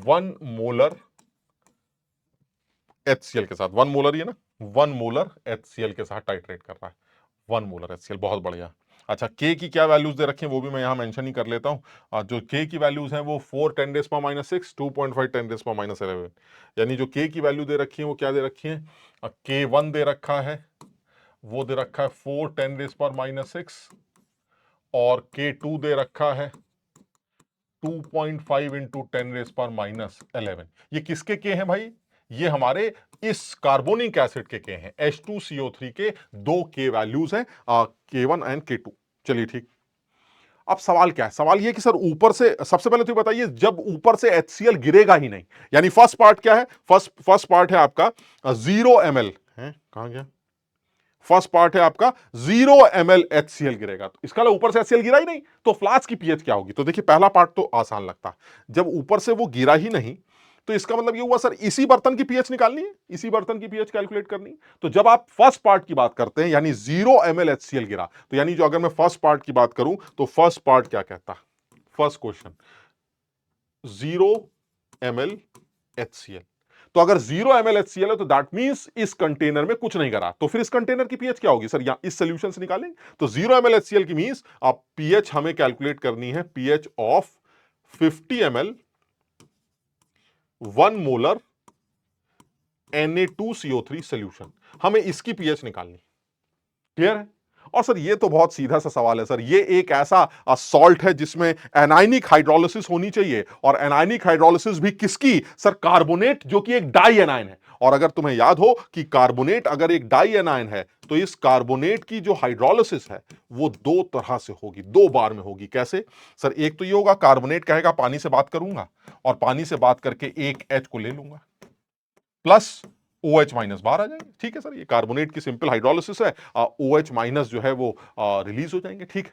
1 मोलर HCl के साथ, 1 मोलर ये ना, 1 मोलर HCl के साथ टाइट्रेट कर रहा है, 1 मोलर HCl, बहुत बढ़िया। अच्छा, के की क्या वैल्यूज दे रखी हैं वो भी मैं यहां मेंशन ही कर लेता हूं। जो के की वैल्यूज हैं वो 4 10⁻⁻6 2.5 10⁻11, यानी जो के की वैल्यू दे रखी है वो क्या दे रखी है, K1 दे रखा है, वो दे रखा है 4 10⁻6, और K2 दे रखा है 2.5 इंटू 10⁻11। ये किसके के हैं भाई, ये हमारे इस कार्बोनिक एसिड के हैं, H2CO3 के दो के वैल्यूज हैं, K1 एंड K2। चलिए ठीक, अब सवाल क्या है? सवाल ये कि सर ऊपर से सबसे पहले तो ये बताइए, जब ऊपर से HCl गिरेगा ही नहीं, यानी फर्स्ट पार्ट क्या है? फर्स्ट पार्ट है आपका 0 ml है, कहां गया? फर्स्ट पार्ट है आपका 0 ml HCl गिरेगा, तो इसका ऊपर से HCl गिरा ही नहीं, तो फ्लास्क की पीएच क्या होगी? तो देखिए पहला पार्ट तो आसान लगता, जब ऊपर से वो गिरा ही नहीं तो इसका मतलब ये हुआ सर इसी बर्तन की पीएच निकालनी है, इसी बर्तन की पीएच कैलकुलेट करनी है। तो जब आप फर्स्ट पार्ट की बात करते हैं यानी 0 ml HCl गिरा, तो यानी जो अगर मैं फर्स्ट पार्ट की बात करूं तो फर्स्ट पार्ट क्या कहता है? फर्स्ट क्वेश्चन 0 ml HCl, तो अगर 0 ml HCl है तो दैट मींस इस कंटेनर में कुछ नहीं करा, तो फिर इस कंटेनर की पीएच क्या होगी सर? या इस सॉल्यूशन से निकालेंगे, तो 0 ml HCl की मींस आप पीएच हमें कैलकुलेट करनी है, pH of 50 ml 1 molar Na2CO3 solution, हमें इसकी पीएच निकालनी। क्लियर है? और सर ये तो बहुत सीधा सा सवाल है सर, ये एक ऐसा सॉल्ट है जिसमें एनायनिक हाइड्रोलिसिस होनी चाहिए, और एनायनिक हाइड्रोलिसिस भी किसकी सर? कार्बोनेट, जो कि एक डाई एनायन है। और अगर तुम्हें याद हो कि कार्बोनेट अगर एक डाई एनायन है तो इस कार्बोनेट की जो हाइड्रोलिसिस है वो दो तरह से होगी, दो बार में होगी। कैसे सर? एक तो ये होगा, कार्बोनेट कहेगा पानी से बात करूंगा और पानी से बात करके एक H को ले लूंगा, प्लस OH माइनस बाहर आ जाएंगे। ठीक है सर, ये कार्बोनेट की सिंपल हाइड्रोलिसिस है, OH माइनस जो है वो रिलीज हो जाएंगे। ठीक है,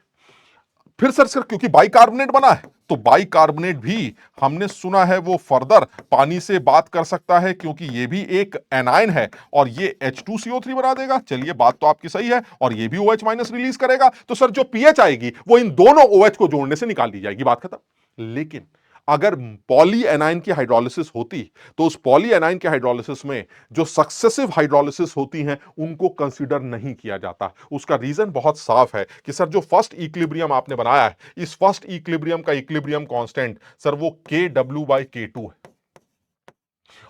फिर सर क्योंकि बाइकार्बोनेट बना है तो बाइकार्बोनेट भी हमने सुना है वो फर्दर पानी से बात कर सकता है, क्योंकि ये भी एक एनायन है और ये H2CO3 बना देगा। चलिए बात तो आपकी सही है, और ये भी OH माइनस रिलीज करेगा, तो सर जो पीएच आएगी वो इन दोनों OH को जोड़ने से निकाल दी जाएगी, बात खत्म। लेकिन अगर पॉली एनायन की हाइड्रोलिसिस होती तो उस पॉली एनायन के हाइड्रोलिसिस में जो सक्सेसिव हाइड्रोलिसिस होती हैं उनको कंसीडर नहीं किया जाता। उसका रीजन बहुत साफ है कि सर जो फर्स्ट इक्विलिब्रियम आपने बनाया है, इस फर्स्ट इक्विलिब्रियम का इक्विलिब्रियम कांस्टेंट सर वो KW/K2 है,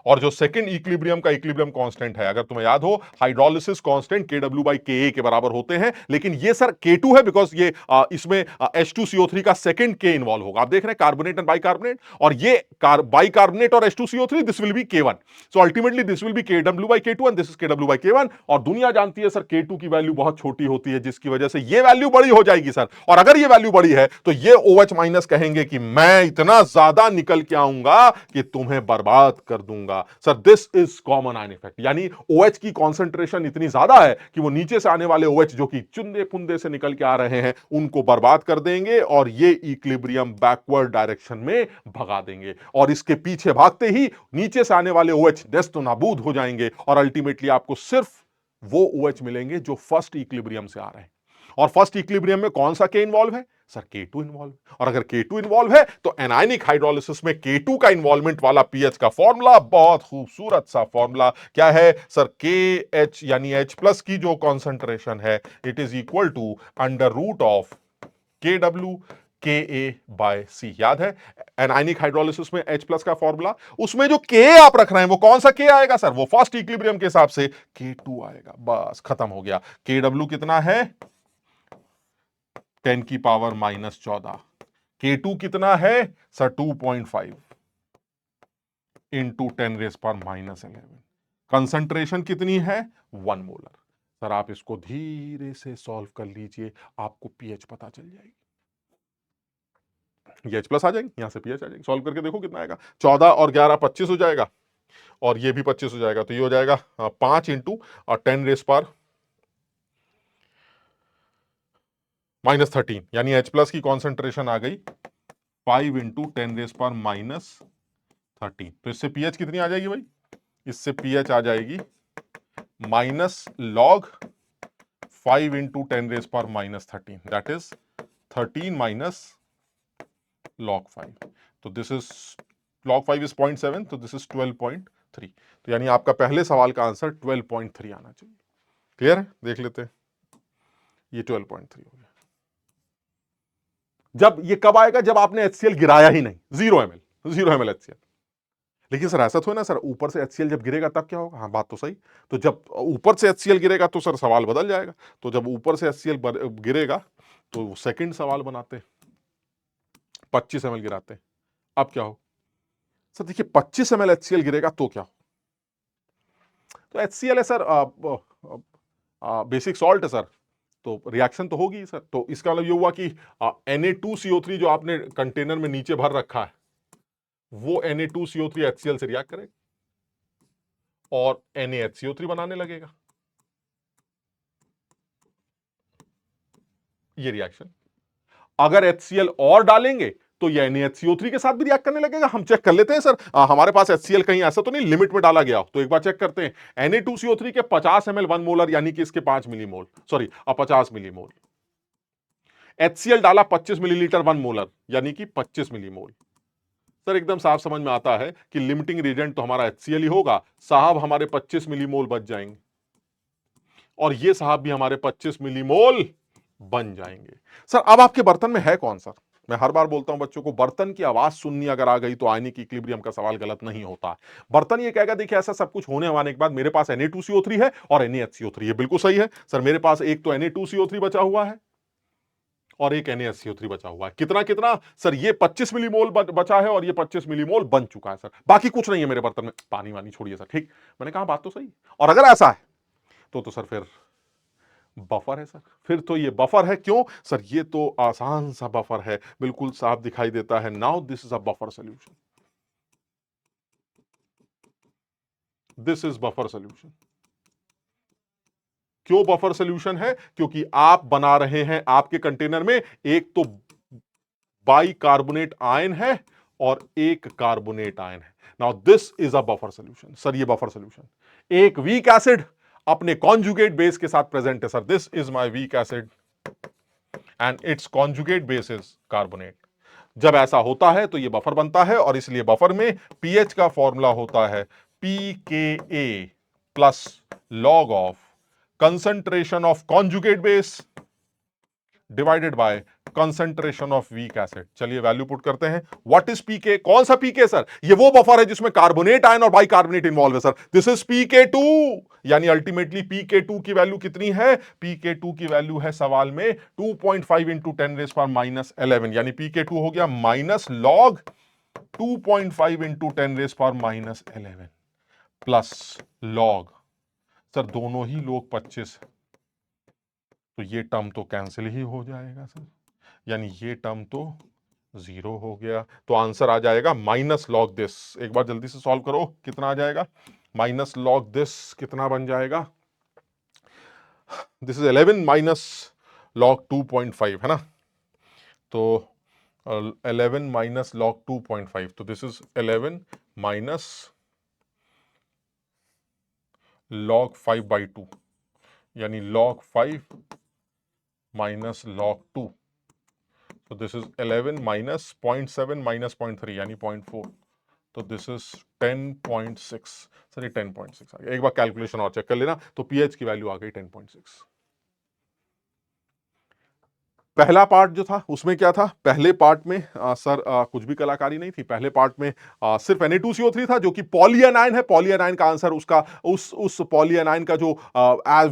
और जो सेकंड इक्विलिब्रियम का इक्विलिब्रियम कांस्टेंट है, अगर तुम्हें याद हो, हाइड्रोलिसिस कांस्टेंट KW/Ka के बराबर होते हैं, लेकिन ये सर K2 है बिकॉज ये इसमें H2CO3 का सेकंड K इन्वॉल्व होगा। आप देख रहे हैं कार्बोनेट एंड बाइकार्बोनेट, और ये बाइकार्बोनेट और H2CO3, this will B K1, so ultimately this will B KW/K2 and this is KW/K1। और दुनिया जानती है सर K2 की वैल्यू बहुत छोटी होती है, जिसकी वजह से ये वैल्यू बड़ी हो जाएगी सर, और अगर ये वैल्यू बड़ी है तो ये OH माइनस कहेंगे कि मैं इतना ज्यादा निकल के आऊंगा कि तुम्हें बर्बाद कर दूंगा। Sir this is common ion effect, यानी OH की कॉन्सेंट्रेशन इतनी ज्यादा है कि वो नीचे से आने वाले OH जो कि चुंदे फुंदे से निकल के आ रहे हैं उनको बर्बाद कर देंगे, और ये इक्विलिब्रियम बैकवर्ड डायरेक्शन में भगा देंगे, और इसके पीछे भागते ही नीचे से आने वाले OH नेस्तो नाबूद हो जाएंगे, और अल्टीमेटली आपको सिर्फ वो OH मिलेंगे जो फर्स्ट इक्विलिब्रियम से आ रहे हैं। और फर्स्ट इक्विलिब्रियम में कौन सा K इन्वॉल्व है सर? K2 involve. और अगर K2 इन्वॉल्व है तो एनायनिक हाइड्रोलिसिस में K2 का इन्वॉल्वमेंट वाला पीएच का फॉर्मूला बहुत खूबसूरत सा फॉर्मूला क्या है सर? KH यानी H प्लस की जो कॉन्सेंट्रेशन है it is equal to under root of KW Ka/C। याद है एनायनिक हाइड्रोलिसिस में H प्लस का फॉर्मूला, उसमें जो K आप रख रहे हैं वो कौन सा K आएगा सर? वो फर्स्ट इक्विलिब्रियम के हिसाब से K2 आएगा। बस खत्म हो गया। KW कितना है? 10 की पावर -14। K2 कितना है सर? 2.5 इंटू 10⁻⁻11। कंसंट्रेशन कितनी है? 1 मोलर। सर आप इसको धीरे से सॉल्व कर लीजिए, आपको पीएच पता चल जाएगी। ये H प्लस आ जाएगी, यहां से पीएच आ जाएगी। सॉल्व करके देखो कितना आएगा। 14 और 11 25 हो जाएगा, और ये भी 25 हो जाएगा, तो ये हो जाएगा 5 इंटू 10⁻⁻13, यानी H प्लस की कॉन्सेंट्रेशन आ गई 5 इंटू 10⁻13। तो इससे पीएच कितनी आ जाएगी भाई? इससे पीएच आ जाएगी -log 5 into 10⁻13, that is 13 minus log 5। तो दिस इज log 5 इज 0.7, तो दिस इज 12.3। तो यानी आपका पहले सवाल का आंसर 12.3 आना चाहिए। क्लियर है? देख लेते हैं, ये 12.3 हो गया। जब ये कब आएगा? जब आपने HCl गिराया ही नहीं, 0 ml HCl। लेकिन सर ऐसा तो है ना सर, ऊपर से HCl जब गिरेगा तब क्या होगा? हाँ बात तो सही। तो जब ऊपर से HCl गिरेगा तो सर सवाल बदल जाएगा। तो जब ऊपर से HCl गिरेगा तो सेकंड सवाल बनाते, 25 ml गिराते हैं, अब क्या हो सर? देखिए 25 ml HCl गिरेगा तो क्या हो? तो HCl है सर बेसिक सॉल्ट है सर, तो रिएक्शन तो होगी सर। तो इसका मतलब ये हुआ कि Na2CO3 जो आपने कंटेनर में नीचे भर रखा है वो Na2CO3 HCl से रिएक्ट करेगा और NaHCO3 बनाने लगेगा। ये रिएक्शन। अगर HCl और डालेंगे तो ये NaHCO3 के साथ भी रिएक्ट करने लगेगा। हम चेक कर लेते हैं सर, हमारे पास HCl कहीं ऐसा तो नहीं लिमिट में डाला गया हो, तो एक बार चेक करते हैं। Na2CO3 के 50 ml 1 मोलर यानी कि इसके 5 मिलीमोल, सॉरी 50 मिलीमोल। HCl डाला 25 मिलीलीटर 1 मोलर यानी कि 25 मिलीमोल। सर एकदम साफ समझ में आता है कि लिमिटिंग रिएजेंट तो हमारा HCl ही होगा। साहब हमारे 25 मिलीमोल बच जाएंगे और ये साहब भी हमारे 25 मिलीमोल बन जाएंगे। सर अब आपके बर्तन में है कौन सर? मैं हर बार बोलता हूं बच्चों को, बर्तन की आवाज सुननी अगर आ गई तो आयनिक इक्विलिब्रियम का सवाल गलत नहीं होता। बर्तन ये कहेगा देखिए ऐसा सब कुछ होने होने के बाद मेरे पास Na2CO3 है और NaHCO3 है। बिल्कुल सही है सर, मेरे पास एक तो Na2CO3 बचा हुआ है और एक NaHCO3 बचा हुआ है। कितना कितना सर? ये 25 मिलीमोल बचा है और ये 25 मिलीमोल बन चुका है सर। बाकी कुछ नहीं है मेरे बर्तन में। पानी वानी छोड़िए सर, ठीक, मैंने कहा बात तो सही। और अगर ऐसा है तो सर फिर बफर है सर। फिर तो ये बफर है। क्यों सर? ये तो आसान सा बफर है, बिल्कुल साफ दिखाई देता है। Now this is a buffer solution, this is buffer solution. क्यों बफर सॉल्यूशन है? क्योंकि आप बना रहे हैं आपके कंटेनर में एक तो बाई कार्बोनेट आयन है और एक कार्बोनेट आयन है। Now this is a buffer solution. Sir ये बफर सॉल्यूशन। एक वीक एसिड अपने कॉन्जुगेट बेस के साथ प्रेजेंट है sir. This is my weak acid and it's conjugate base is carbonate. जब ऐसा होता है तो ये बफर बनता है और इसलिए बफर में पीएच का फॉर्मूला होता है pKa plus log of concentration of conjugate base divided by concentration of weak acid. चलिए वैल्यू पुट करते हैं। व्हाट इज पीके? कौन सा पीके सर? ये वो बफर है जिसमें कार्बोनेट आयन और बाइकार्बोनेट इन्वॉल्व है सर। This is pK2। यानी अल्टीमेटली pK2 की वैल्यू कितनी है? pK2 की वैल्यू है सवाल में 2.5 इंटू 10⁻⁻11 यानी pK2 हो गया minus log 2.5 into 10⁻⁻11 plus log, sir दोनों ही लोग 25, तो ये टर्म तो कैंसिल ही हो जाएगा सर, यानी ये टर्म तो जीरो हो गया। तो आंसर आ जाएगा माइनस लॉग दिस। एक बार जल्दी से सॉल्व करो, कितना आ जाएगा? माइनस लॉग दिस कितना बन जाएगा? दिस इज 11 माइनस लॉग 2.5 है ना, तो 11 माइनस लॉग 2.5, तो दिस इज 11 माइनस लॉग 5/2 यानी log 5 माइनस log 2, तो दिस इज 11 माइनस 0.7 माइनस 0.3 यानी 0.4, तो दिस इज 10.6। सर ये 10.6 आ गया। एक बार कैलकुलेशन और चेक कर लेना, तो पीएच की वैल्यू आ गई 10.6। पहला पार्ट जो था उसमें क्या था? पहले पार्ट में सर कुछ भी कलाकारी नहीं थी। पहले पार्ट में सिर्फ Na2CO3 था जो कि पॉलीएनाइन है। पॉलीएनाइन का आंसर उसका उस पॉलीएनाइन का जो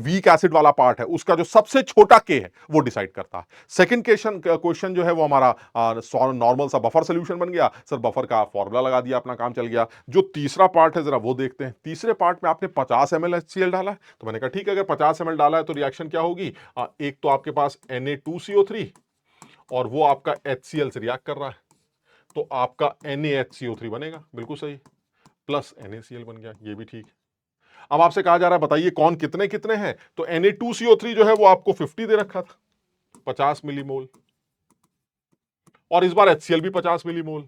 वीक एसिड वाला पार्ट है उसका जो सबसे छोटा के है वो डिसाइड करता है। सेकंड क्वेश्चन जो है वो हमारा नॉर्मल सा बफर सोल्यूशन बन गया सर। बफर का फॉर्मूला लगा दिया, अपना काम चल गया। जो तीसरा पार्ट है जरा वो देखते हैं। तीसरे पार्ट में आपने 50 ml HCl डाला है, तो मैंने कहा ठीक है अगर 50 ml डाला है तो रिएक्शन क्या होगी? एक तो आपके पास Na2CO3 और वो आपका HCl से रिएक्ट कर रहा है, तो आपका NaHCO3 बनेगा। बिल्कुल सही, प्लस NaCl बन गया, ये भी ठीक है। अब आपसे कहा जा रहा है बताइए कौन कितने कितने हैं, तो Na2CO3 जो है वो आपको 50 दे रखा था, 50 मिलीमोल, और इस बार HCl भी 50 मिलीमोल,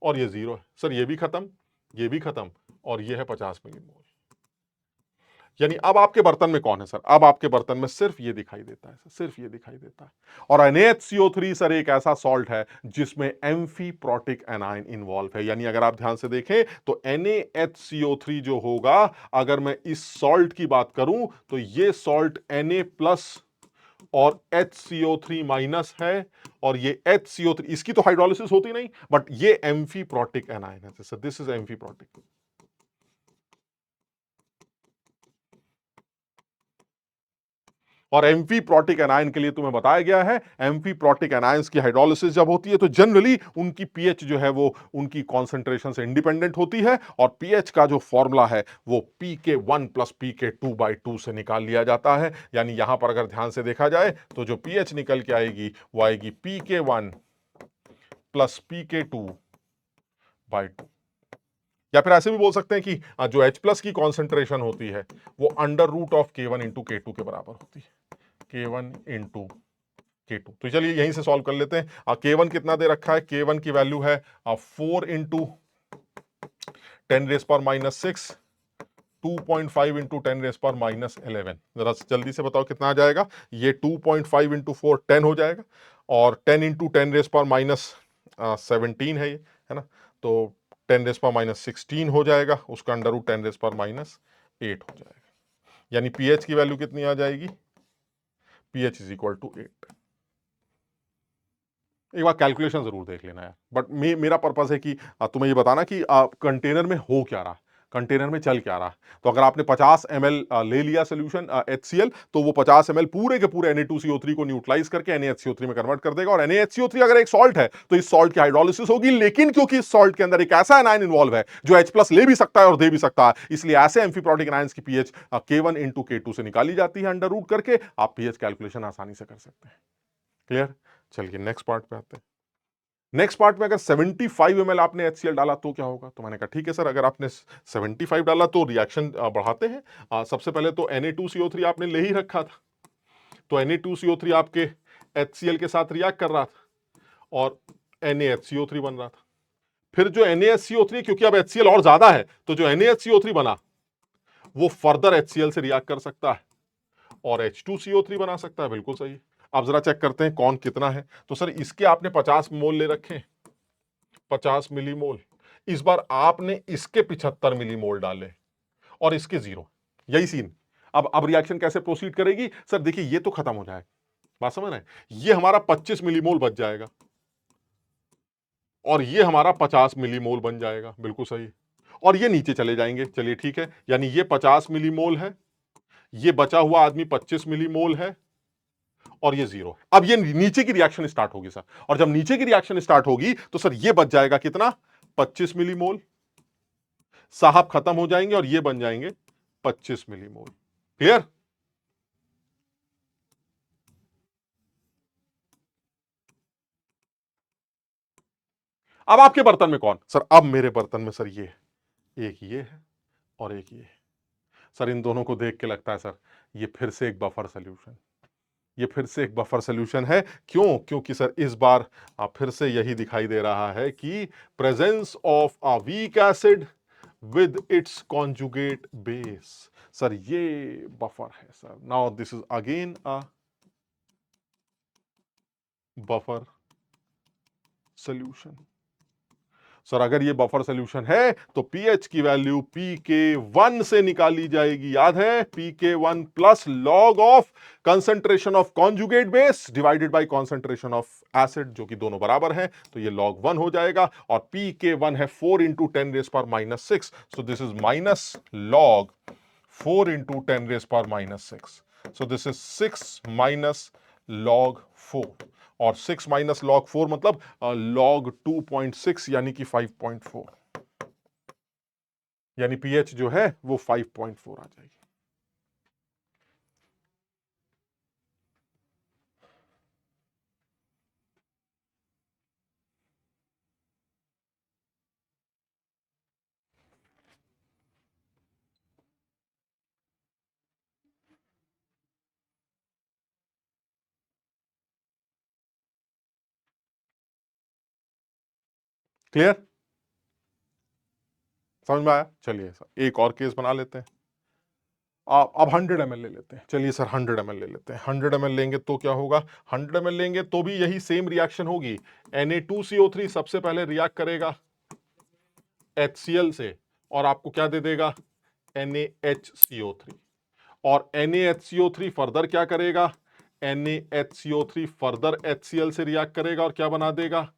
और ये जीरो है सर। ये भी खत्म, ये भी खत्म, और ये है 50 मिलीमोल। यानी अब आपके बर्तन में कौन है सर? अब आपके बर्तन में सिर्फ ये दिखाई देता है, सिर्फ ये दिखाई देता है। और NaHCO3 सर एक ऐसा सॉल्ट है जिसमें एम्फीप्रोटिक एनायन इन्वॉल्व है। यानी अगर आप ध्यान से देखें तो NaHCO3 जो होगा, अगर मैं इस सॉल्ट की बात करूं तो ये सॉल्ट Na प्लस और HCO3 माइनस है, और ये HCO3 इसकी तो हाइड्रोलिसिस होती नहीं, बट ये एम्फीप्रोटिक एनायन है सर। This is amphiprotic. और एम्फीप्रोटिक एनायन के लिए तुम्हें बताया गया है, एम्फीप्रोटिक एनायंस की हाइड्रोलिसिस जब होती है तो जनरली उनकी पीएच जो है वो उनकी कॉन्सेंट्रेशन से इंडिपेंडेंट होती है, और पीएच का जो फॉर्मूला है वो pK1 प्लस pK2/2 से निकाल लिया जाता है। यानी यहां पर अगर ध्यान से देखा जाए तो जो पीएच निकल के आएगी वो आएगी pK1 प्लस pK2/2। या फिर ऐसे भी बोल सकते हैं कि जो H प्लस की कॉन्सेंट्रेशन होती है वो under root of K1 into K2 के बराबर होती है, K1 इंटू K2। तो चलिए यहीं से सॉल्व कर लेते हैं। K1 कितना दे रखा है, K1 की वैल्यू है 4 इंटू 10⁻⁻6, 2.5 इंटू 10⁻⁻11। जरा जल्दी से बताओ कितना आ जाएगा। ये 2.5 इंटू 4 10 हो जाएगा, और 10 इंटू 10⁻⁻17 है ये, है ना। तो 10⁻⁻16 हो जाएगा, उसका अंडर रूट 10⁻⁻8 हो जाएगा। यानी पीएच की वैल्यू कितनी आ जाएगी, पीएच इज इक्वल टू 8। एक बार कैलकुलेशन जरूर देख लेना यार, बट मेरा पर्पस है कि तुम्हें ये बताना कि कंटेनर में हो क्या रहा, कंटेनर में चल क्या रहा। तो अगर आपने 50 ml ले लिया सोल्यूशन HCl, तो वो 50 ml पूरे के पूरे Na2CO3 को न्यूट्रलाइज करके NaHCO3 में कन्वर्ट कर देगा। और NaHCO3 अगर एक सॉल्ट है तो इस सॉल्ट की हाइड्रोलिसिस होगी, लेकिन क्योंकि इस सॉल्ट के अंदर एक ऐसा एनायन इन्वॉल्व है जो H+ ले भी सकता है और दे भी सकता है, इसलिए ऐसे एम्फीप्रोटिक एनायंस की पीएच K1 इंटू K2 से निकाली जाती है अंडर रूट करके। आप पीएच कैलकुलेशन आसानी से कर सकते हैं। क्लियर। चलिए नेक्स्ट पार्ट पे आते हैं। नेक्स्ट पार्ट में अगर 75 ml आपने HCl डाला तो क्या होगा। तो मैंने कहा ठीक है सर, अगर आपने 75 डाला तो रिएक्शन बढ़ाते हैं। सबसे पहले तो Na2CO3 आपने ले ही रखा था, तो Na2CO3 आपके HCl के साथ रिएक्ट कर रहा था और NaHCO3 बन रहा था। फिर जो NaHCO3, क्योंकि अब HCl और ज्यादा है, तो जो NaHCO3 बना वो फर्दर HCl से रिएक्ट कर सकता है और H2CO3 बना सकता है। बिल्कुल सही है। अब जरा चेक करते हैं कौन कितना है। तो सर इसके आपने 50 मोल ले रखे हैं, 50 मिलीमोल। इस बार आपने इसके 75 मिलीमोल डाले और इसके 0। यही सीन। अब रिएक्शन कैसे प्रोसीड करेगी सर, देखिए ये तो खत्म हो जाएगा, बात समझ रहे हैं। ये हमारा 25 मिलीमोल बच जाएगा और ये हमारा 50 मिलीमोल बन जाएगा। बिल्कुल सही। और ये नीचे चले जाएंगे। चलिए ठीक है, यानी ये 50 मिलीमोल है, ये बचा हुआ आदमी 25 मिलीमोल है और ये 0 है। अब ये नीचे की रिएक्शन स्टार्ट होगी सर, और जब नीचे की रिएक्शन स्टार्ट होगी तो सर ये बच जाएगा कितना, 25 मिलीमोल। साहब खत्म हो जाएंगे और ये बन जाएंगे 25 मिलीमोल। क्लियर। अब आपके बर्तन में कौन सर, अब मेरे बर्तन में सर ये एक ये है और एक ये है। सर इन दोनों को देख के लगता है सर ये फिर से एक बफर सोल्यूशन, ये फिर से एक बफर सोल्यूशन है। क्यों, क्योंकि सर इस बार फिर से यही दिखाई दे रहा है कि presence of a weak acid with its conjugate base. Sir ये बफर है sir. Now this is again a buffer solution. Sir अगर ये बफर सोल्यूशन है तो पीएच की वैल्यू pK1 से निकाली जाएगी। याद है, pK1 plus log of concentration of conjugate base divided by concentration of acid, जो कि दोनों बराबर हैं, तो ये log 1 हो जाएगा। और pK1 है 4 into 10⁻⁻6, so this is minus log 4 into 10⁻⁻6, so this is 6 minus log 4। और 6 माइनस log 4 मतलब log 2.6 यानी कि 5.4, यानी पीएच जो है वो 5.4 आ जाएगी। क्लियर, समझ में आया। चलिए सर एक और केस बना लेते हैं। अब 100 ml ले लेते हैं। चलिए सर 100 ml ले लेते हैं। 100 ml लेंगे तो क्या होगा, 100 ml लेंगे तो भी यही सेम रिएक्शन होगी। Na2CO3 सबसे पहले रिएक्ट करेगा HCl से और आपको क्या दे देगा, NaHCO3। और NaHCO3 फर्दर क्या करेगा, NaHCO3 फर्दर HCl से रिएक्ट करेगा और क्या बना देगा,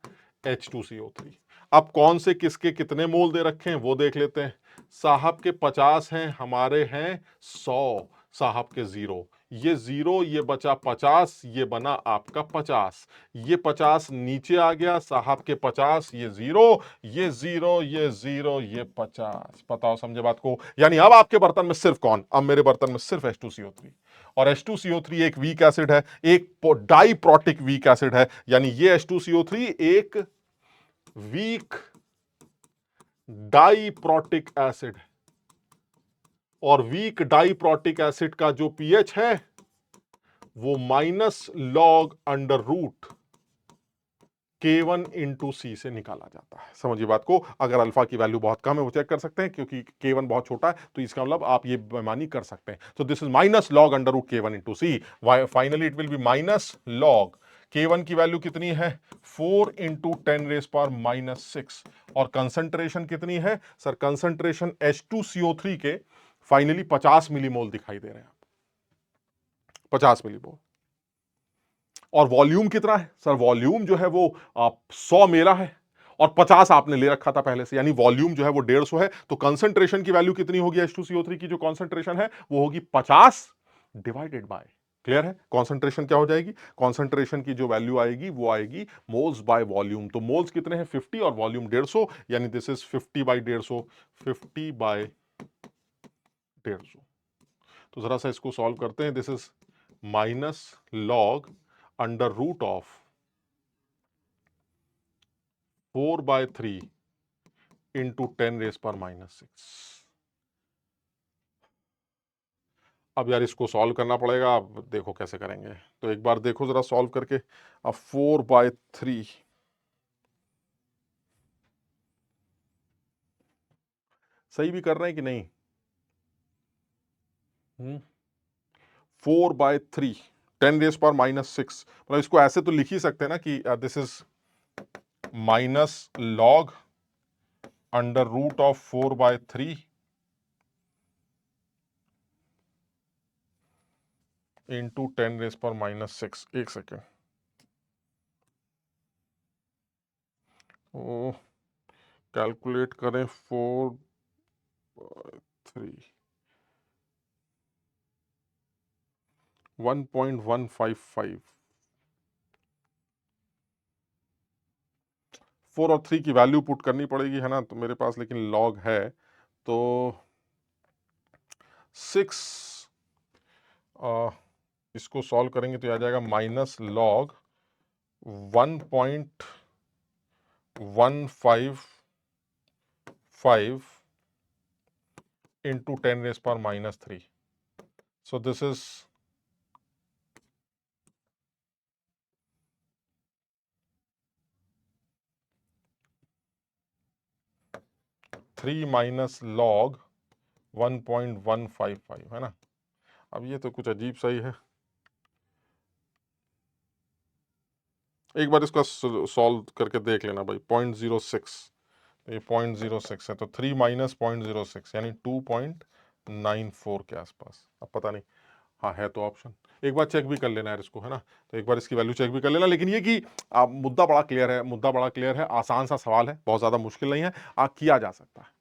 H2CO3। अब कौन से किसके कितने मोल दे रखे हैं वो देख लेते हैं। साहब के 50 हैं, हमारे हैं 100, साहब के 0। ये 0, ये बचा 50, ये बना आपका 50। ये 50 नीचे आ गया साहब के 50, ये 0, ये 0, ये 0, ये 50। बताओ समझे बात को? यानी अब आपके बर्तन में सिर्फ कौन? अब मेरे बर्तन में सिर्फ H2CO3। और H2CO3 एक वीक एसिड है, एक डाइप्रोटिक वीक एसिड है। यानी ये H2CO3 एक वीक डाइप्रोटिक एसिड है। और वीक डाइप्रोटिक एसिड का जो पीएच है वो -log√K1 इंटू सी से निकाला जाता है। समझिए बात को। अगर अल्फा की वैल्यू बहुत कम है वो चेक कर सकते हैं, क्योंकि K1 बहुत छोटा है, तो इसका मतलब आप ये बेईमानी कर सकते हैं। तो this is -log√K1 into C. Finally it will be -log K1 की वैल्यू कितनी है? 4 इंटू 10⁻⁻6। और कंसंट्रेशन कितनी है सर? कंसंट्रेशन H2CO3 के फाइनली 50 मिलीमोल दिखाई दे रहे हैं, 50 मिलीमोल। और वॉल्यूम कितना है सर? वॉल्यूम जो है वो 100 मेरा है और 50 आपने ले रखा था पहले से, यानी वॉल्यूम जो है वो 150 है। तो कंसंट्रेशन की वैल्यू कितनी होगी? H2CO3 की जो कंसंट्रेशन है वो होगी 50 डिवाइडेड बाय, क्लियर है? कंसंट्रेशन क्या हो जाएगी? कंसंट्रेशन की जो वैल्यू आएगी वो आएगी मोल्स बाय वॉल्यूम। तो मोल्स कितने हैं? 50 और वॉल्यूम 150, यानी दिस इज 50/150, 50/150। तो जरा सा इसको सॉल्व करते हैं। This is -log√4/3 into 10⁻⁻6। अब यार इसको सॉल्व करना पड़ेगा। अब देखो कैसे करेंगे, तो एक बार देखो जरा सॉल्व करके। अब 4/3 सही भी कर रहे हैं कि नहीं? 4/3 10⁻⁻6, मतलब इसको ऐसे तो लिख ही सकते हैं ना कि दिस इज -log√4/3 इंटू 10⁻⁻6। एक सेकेंड, ओ कैलकुलेट करें। 4/3 1.155। 4 और 3 की वैल्यू पुट करनी पड़ेगी, है ना? तो मेरे पास लेकिन लॉग है, तो 6 इसको सॉल्व करेंगे तो आ जाएगा -log 1.155 into 10⁻⁻3। So this is 3 -log 1.155, है ना? अब ये तो कुछ अजीब सा ही है। एक बार इसका सॉल्व करके देख लेना भाई। 0.06, ये 0.06 है, तो 3 - 0.06 यानी 2.94 के आसपास। अब पता नहीं, हाँ है तो ऑप्शन। एक बार चेक भी कर लेना है इसको, है ना? तो एक बार इसकी वैल्यू चेक भी कर लेना। लेकिन ये कि मुद्दा बड़ा क्लियर है, मुद्दा बड़ा क्लियर है। आसान सा सवाल है, बहुत ज्यादा मुश्किल नहीं है, किया जा सकता है।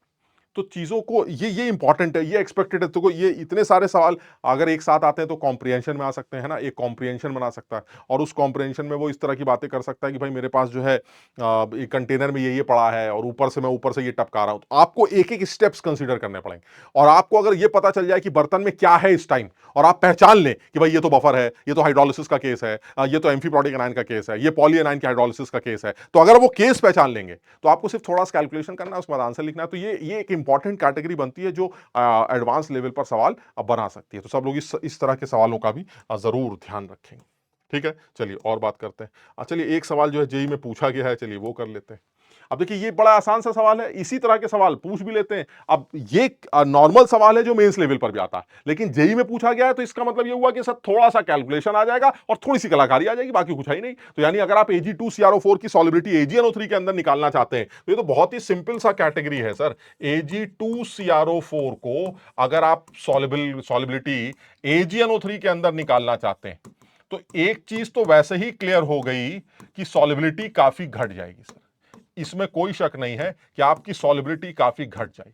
तो चीजों को ये इंपॉर्टेंट है, ये एक्सपेक्टेड है। तो ये इतने सारे सवाल अगर एक साथ आते हैं तो कॉम्प्रिहेंशन में आ सकते हैं ना, एक कॉम्प्रिहेंशन बना सकता है। और उस कॉम्प्रिहेंशन में वो इस तरह की बातें कर सकता है कि भाई मेरे पास जो है एक कंटेनर में ये पड़ा है और ऊपर से मैं ऊपर से ये टपका रहा हूं। तो आपको एक एक स्टेप्स कंसीडर करने पड़ेंगे। और आपको अगर ये पता चल जाए कि बर्तन में क्या है इस टाइम, और आप पहचान लें कि भाई ये तो बफर है, ये तो हाइड्रोलिसिस का केस है, ये तो एम्फीप्रॉडिक एनायन का केस है, ये पॉलीएनायन के हाइड्रोलिसिस का केस है, तो अगर वो केस पहचान लेंगे तो आपको सिर्फ थोड़ा सा कैलकुलेशन करना है, उसके बाद आंसर लिखना है। तो ये एक इंपॉर्टेंट कैटेगरी बनती है जो एडवांस लेवल पर सवाल बना सकती है। तो सब लोग इस तरह के सवालों का भी जरूर ध्यान रखेंगे। ठीक है, चलिए और बात करते हैं। चलिए एक सवाल जो है जेईई में पूछा गया है, चलिए वो कर लेते हैं। अब देखिए ये बड़ा आसान सा सवाल है, इसी तरह के सवाल पूछ भी लेते हैं। अब ये नॉर्मल सवाल है जो मेंस लेवल पर भी आता है, लेकिन जेईई में पूछा गया है, तो इसका मतलब ये हुआ कि सर थोड़ा सा कैलकुलेशन आ जाएगा और थोड़ी सी कलाकारी आ जाएगी, बाकी कुछ है ही नहीं। तो यानी अगर आप Ag2CrO4 की सॉलिबिलिटी AgNO3 के अंदर निकालना चाहते हैं, तो ये तो बहुत ही सिंपल सा कैटेगरी है सर। Ag2CrO4 को अगर आप सॉलिबिलिटी AgNO3 के अंदर निकालना चाहते हैं, तो एक चीज तो वैसे ही क्लियर हो गई कि सॉलिबिलिटी काफी घट जाएगी सर। इसमें कोई शक नहीं है कि आपकी सॉलिबिलिटी काफी घट जाएगी।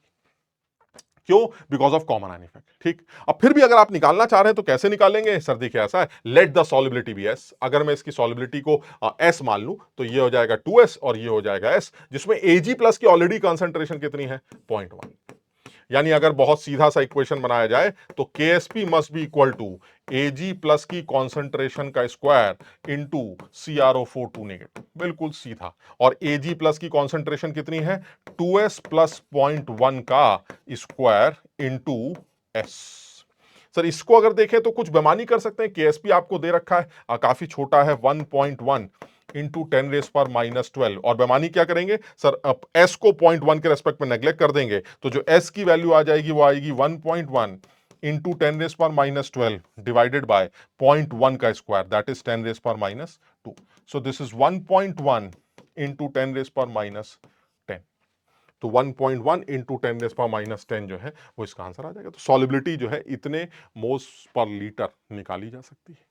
क्यों? Because of common ion effect. ठीक, अब फिर भी अगर आप निकालना चाह रहे हैं तो कैसे निकालेंगे सर? देखिए ऐसा है, let the solubility be S. अगर मैं इसकी सॉलिबिलिटी को एस मान लूं तो ये हो जाएगा 2s और ये हो जाएगा एस, जिसमें एजी प्लस की ऑलरेडी कंसंट्रेशन कितनी है? 0.1। यानी अगर बहुत सीधा सा इक्वेशन बनाया जाए तो Ksp must be equal to AG plus की कॉन्सेंट्रेशन का स्क्वायर इंटू CrO4 2 नेगेटिव। बिल्कुल सीधा। और एजी प्लस की कॉन्सेंट्रेशन कितनी है? 2s प्लस 0.1 का स्क्वायर इंटू एस। सर इसको अगर देखें तो कुछ बेमानी कर सकते हैं। केएसपी आपको दे रखा है काफी छोटा है, 1.1 इंटू 10⁻⁻12। और बेमानी क्या करेंगे सर? एस को 0.1 के रेस्पेक्ट में नेग्लेक्ट कर देंगे तो जो एस की वैल्यू आ जाएगी वो आएगी 1.1 इंटू 10⁻⁻12 डिवाइडेड बाय 0.1 का square, that is 10⁻²। So this is 1.1 into 10⁻10। तो 1.1 इंटू 10⁻10 जो है वो इसका आंसर आ जाएगा। तो सॉलिबिलिटी जो है इतने मोल्स पर लीटर निकाली जा सकती है।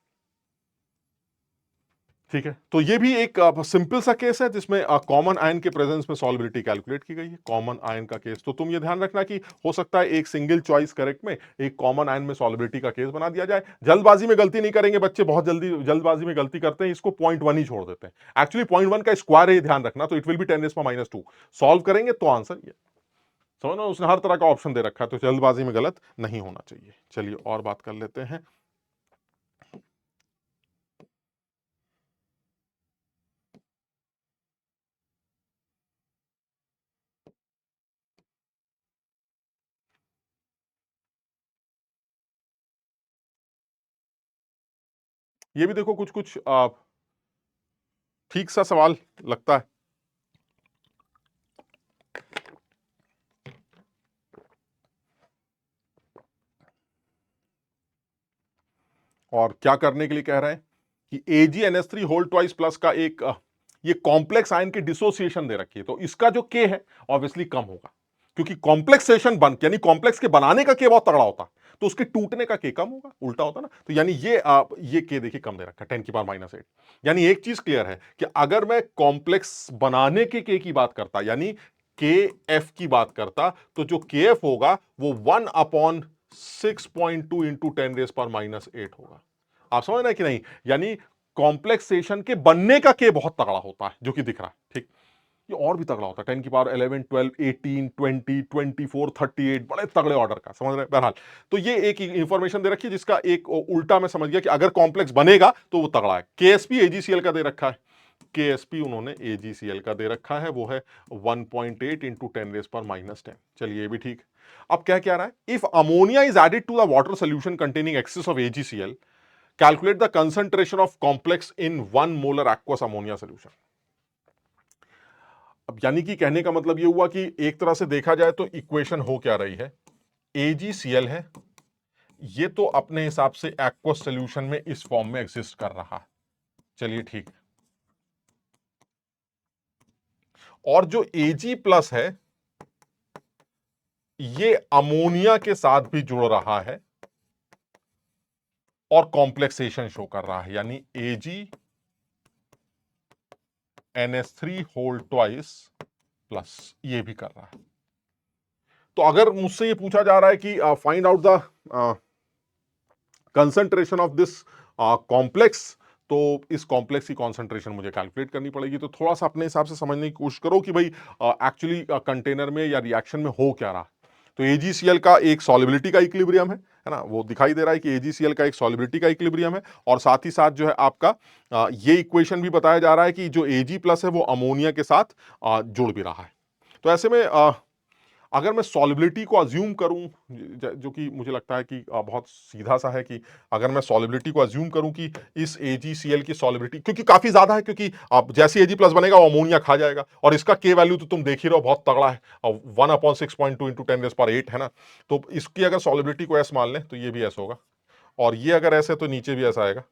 ठीक है, तो ये भी एक सिंपल सा केस है जिसमें कॉमन आयन के प्रेजेंस में सॉलिबिलिटी कैलकुलेट की गई है। कॉमन आयन का केस, तो तुम ये ध्यान रखना कि हो सकता है एक सिंगल चॉइस करेक्ट में एक कॉमन आयन में सॉलिबिलिटी का केस बना दिया जाए। जल्दबाजी में गलती नहीं करेंगे बच्चे, बहुत जल्दी जल्दबाजी में गलती करते हैं, इसको 0.1 ही छोड़ देते हैं। एक्चुअली 0.1 का स्क्वायर है, ध्यान रखना, तो इट विल बी 10⁻²। सॉल्व करेंगे तो आंसर ये समझो, उसने हर तरह का ऑप्शन दे रखा है, तो जल्दबाजी में गलत नहीं होना चाहिए। चलिए और बात कर लेते हैं। ये भी देखो कुछ कुछ ठीक सा सवाल लगता है। और क्या करने के लिए कह रहे हैं कि AgNH3 होल ट्वाइस प्लस का एक ये कॉम्प्लेक्स आयन की डिसोसिएशन दे रखी है, तो इसका जो के है ऑब्वियसली कम होगा, क्योंकि कॉम्प्लेक्सेशन बन यानी कॉम्प्लेक्स के बनाने का के बहुत तगड़ा होता है, तो उसके टूटने का के कम होगा, उल्टा होता ना। तो यानी ये के देखिए कम दे रखा है, 10⁻⁸। यानी एक चीज क्लियर है कि अगर मैं कॉम्प्लेक्स बनाने के की बात करता, यानी के एफ की बात करता, तो जो के एफ होगा वो 1/6.2 इंटू 10⁻⁸ होगा। आप समझ रहे हैं कि नहीं? यानी कॉम्प्लेक्सेशन के बनने का के बहुत तगड़ा होता है, जो कि दिख रहा है। ठीक, ये और भी तगड़ा होता है, 10⁻11 12 18 20 24 38, बड़े तगड़े ऑर्डर का, समझ रहे हैं? बहरहाल, तो ये एक इंफॉर्मेशन दे रखी है जिसका एक उल्टा मैं समझ गया कि अगर कॉम्प्लेक्स बनेगा तो वो तगड़ा है। केएसपी एजीसीएल का दे रखा है, केएसपी उन्होंने एजीसीएल का दे रखा है, वो है 1.8 इंटू 10⁻10। चलिए ये भी ठीक। अब क्या रहा है? If ammonia is added to the water solution containing excess of AgCl, calculate the concentration of complex in 1 molar aqueous ammonia solution. अब यानी कि कहने का मतलब ये हुआ कि एक तरह से देखा जाए तो इक्वेशन हो क्या रही है, AgCl है, ये तो अपने हिसाब से एक्वस सोल्यूशन में इस फॉर्म में एग्जिस्ट कर रहा है। चलिए ठीक, और जो Ag प्लस है ये अमोनिया के साथ भी जुड़ रहा है और कॉम्प्लेक्सेशन शो कर रहा है, यानी AgNH3 होल ट्वाइस प्लस ये भी कर रहा है। तो अगर मुझसे ये पूछा जा रहा है कि find out the concentration of this complex, तो इस कॉम्प्लेक्स की कंसंट्रेशन मुझे कैलकुलेट करनी पड़ेगी। तो थोड़ा सा अपने हिसाब से समझने की कोशिश करो कि भाई एक्चुअली कंटेनर में या रिएक्शन में हो क्या रहा। तो AgCl का एक सॉलिबिलिटी का इक्विलिब्रियम है ना, वो दिखाई दे रहा है कि AgCl का एक सॉलिबिलिटी का इक्विलिब्रियम है, और साथ ही साथ जो है आपका ये इक्वेशन भी बताया जा रहा है कि जो Ag प्लस है वो अमोनिया के साथ जुड़ भी रहा है। तो ऐसे में अगर मैं सॉलिबिलिटी को अज्यूम करूं, जो कि मुझे लगता है कि बहुत सीधा सा है, कि अगर मैं सॉलिबिलिटी को अज्यूम करूं कि इस AgCl की सॉलिबिलिटी क्योंकि काफी ज्यादा है, क्योंकि आप जैसे Ag प्लस बनेगा वो अमोनिया खा जाएगा, और इसका के वैल्यू तो तुम देख ही रहो बहुत तगड़ा है, 1/6.2 इंटू 10⁻8 है ना। तो इसकी अगर सॉलिबिलिटी को एस मान लें तो ये भी एस होगा, और ये अगर ऐसे तो नीचे भी ऐसा आएगा,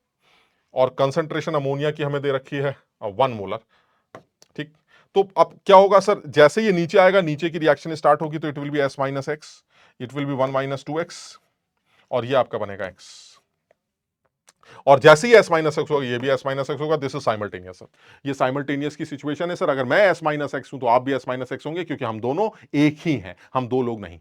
और कंसंट्रेशन अमोनिया की हमें दे रखी है 1 मोलर। ठीक, तो अब क्या होगा सर, जैसे ये नीचे आएगा, नीचे की रिएक्शन स्टार्ट होगी, तो it will B S minus x, it will B 1 minus 2x, और ये आपका बनेगा x, और जैसे ही S माइनस एक्स होगा ये भी S माइनस एक्स होगा। दिस इज साइमल्टेनियस सर, ये साइमल्टेनियस की सिचुएशन है सर। अगर मैं S माइनस एक्स हूं तो आप भी S माइनस एक्स होंगे, क्योंकि हम दोनों एक ही हैं, हम दो लोग नहीं।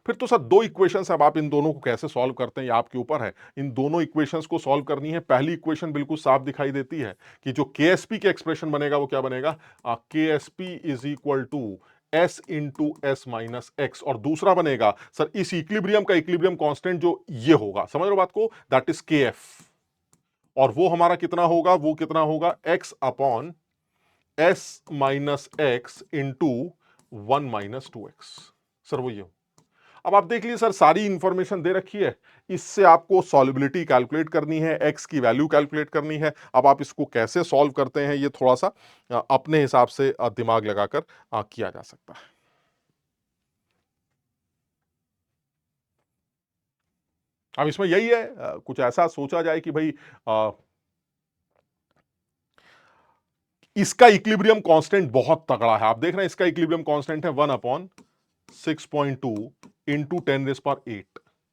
फिर तो सर दो इक्वेशंस, अब आप इन दोनों को कैसे सॉल्व करते हैं ये आपके ऊपर है। इन दोनों इक्वेशंस को सॉल्व करनी है। पहली इक्वेशन बिल्कुल साफ दिखाई देती है कि जो केएसपी के एक्सप्रेशन बनेगा वो क्या बनेगा, Ksp is equal to S into S minus X, और दूसरा बनेगा सर इस इक्विलिब्रियम का इक्विलिब्रियम कांस्टेंट जो ये होगा, समझ रहे हो बात को, दैट इज के एफ, और वो हमारा कितना होगा, वो कितना होगा, x upon S minus x into 1 - 2x। Sir वो ये हो। अब आप देख लीजिए सर, सारी इंफॉर्मेशन दे रखी है, इससे आपको सॉल्युबिलिटी कैलकुलेट करनी है, एक्स की वैल्यू कैलकुलेट करनी है। अब आप इसको कैसे सॉल्व करते हैं ये थोड़ा सा अपने हिसाब से दिमाग लगाकर किया जा सकता है। अब इसमें यही है, कुछ ऐसा सोचा जाए कि भाई इसका इक्विलिब्रियम कांस्टेंट बहुत तगड़ा है। आप देख रहे हैं इसका इक्विलिब्रियम कांस्टेंट है 1/6.2 इंटू 10⁸।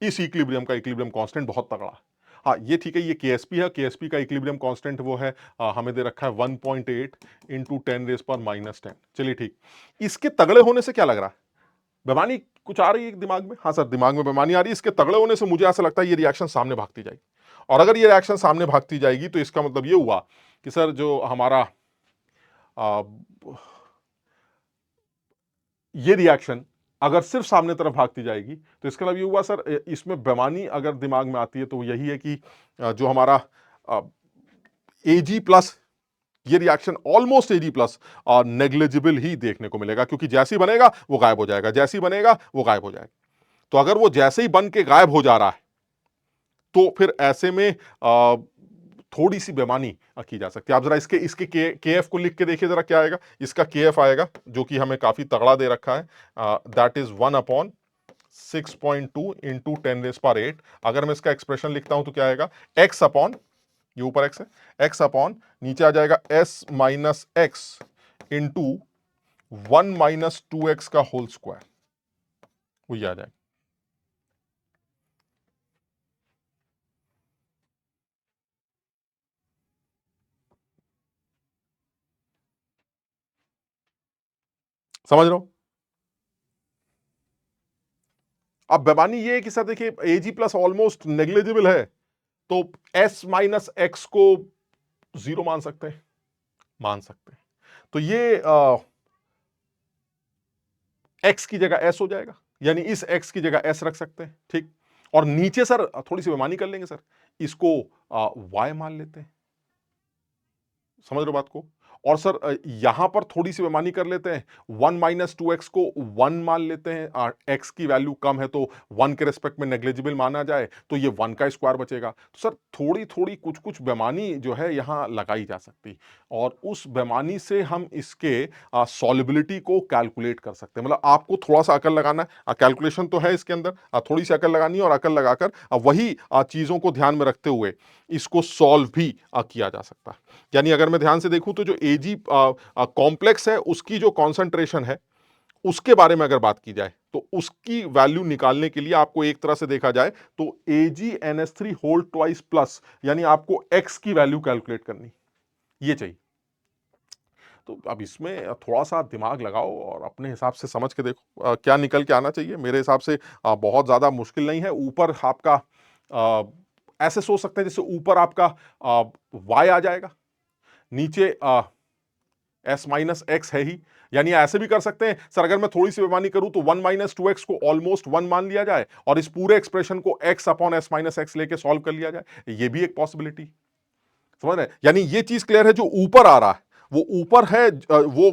इस इक्विलिब्रियम का इक्विलिब्रियम कांस्टेंट बहुत तगड़ा है। हाँ ये ठीक है, ये केएसपी है, केएसपी का इक्विलिब्रियम कांस्टेंट वो है हमें दे रखा है 1.8 इंटू 10⁻⁻10। चलिए ठीक, इसके तगड़े होने से क्या लग रहा है, बेमानी कुछ आ रही है दिमाग में? हाँ सर, दिमाग में बेमानी आ रही है। इसके तगड़े होने से मुझे ऐसा लगता है ये रिएक्शन सामने भागती जाएगी, और अगर ये रिएक्शन सामने भागती जाएगी तो इसका मतलब ये हुआ कि सर जो हमारा ये रिएक्शन अगर सिर्फ सामने तरफ भागती जाएगी तो इसका मतलब ये हुआ सर, इसमें बेमानी अगर दिमाग में आती है तो यही है कि जो हमारा एजी प्लस, ये रिएक्शन ऑलमोस्ट एजी प्लस नेग्लिजिबल ही देखने को मिलेगा, क्योंकि जैसे ही बनेगा वो गायब हो जाएगा, जैसे ही बनेगा वो गायब हो जाएगा। तो अगर वो जैसे ही बन के गायब हो जा रहा है तो फिर ऐसे में थोड़ी सी बेमानी की जा सकती है। आप जरा इसके इसके के एफ को लिख के देखिए जरा, क्या आएगा। इसका के एफ आएगा जो कि हमें काफी तगड़ा दे रखा है, दैट इज 1/6.2 इंटू 10⁸। अगर मैं इसका एक्सप्रेशन लिखता हूं तो क्या आएगा, एक्स अपॉन, ये ऊपर एक्स है, एक्स अपॉन नीचे आ जाएगा S minus x into 1 - 2x का होल स्क्वायर, वो ये आ जाएगा। समझ रहे हो? अब बेमानी ये है कि सर देखिए एजी प्लस ऑलमोस्ट नेग्लिजिबल है, तो एस माइनस एक्स को जीरो मान सकते हैं, मान सकते हैं। तो ये एक्स की जगह एस हो जाएगा, यानी इस एक्स की जगह एस रख सकते हैं, ठीक। और नीचे सर थोड़ी सी बेमानी कर लेंगे सर, इसको वाई मान लेते हैं, समझ रहे हो बात को। और सर यहां पर थोड़ी सी बेमानी कर लेते हैं, 1 - 2x को 1 मान लेते हैं, एक्स की वैल्यू कम है तो 1 के रेस्पेक्ट में नेग्लिजिबल माना जाए तो ये 1 का स्क्वायर बचेगा। तो सर थोड़ी थोड़ी कुछ कुछ बेमानी जो है यहां लगाई जा सकती, और उस बेमानी से हम इसके सॉल्युबिलिटी को कैलकुलेट कर सकते हैं। मतलब आपको थोड़ा सा अकल लगाना है, कैलकुलेशन तो है इसके अंदर, थोड़ी सी अकल लगानी है, और अकल लगाकर वही चीजों को ध्यान में रखते हुए इसको सॉल्व भी किया जा सकता है। यानी अगर मैं ध्यान से देखूं तो जो एजी कॉम्प्लेक्स है उसकी जो कॉन्सेंट्रेशन है उसके बारे में अगर बात की जाए तो उसकी वैल्यू निकालने के लिए आपको एक तरह से देखा जाए तो AgNH3 होल ट्वाइस प्लस, यानी आपको x की वैल्यू कैलकुलेट करनी, ये चाहिए। तो अब इसमें थोड़ा सा दिमाग लगाओ और अपने हिसाब से समझ के देखो क्या निकल के आना चाहिए। मेरे हिसाब से बहुत ज्यादा मुश्किल नहीं है। ऊपर आपका ऐसे सोच सकते हैं जैसे ऊपर आपका y आ जाएगा, नीचे एस माइनस एक्स है ही, यानी ऐसे भी कर सकते हैं सर, अगर मैं थोड़ी सी बेमानी करूं तो 1 - 2x को ऑलमोस्ट 1 मान लिया जाए और इस पूरे एक्सप्रेशन को x upon S minus x लेके सॉल्व कर लिया जाए, ये भी एक पॉसिबिलिटी, समझ रहे हैं। यानी ये चीज क्लियर है, जो ऊपर आ रहा है वो ऊपर है, वो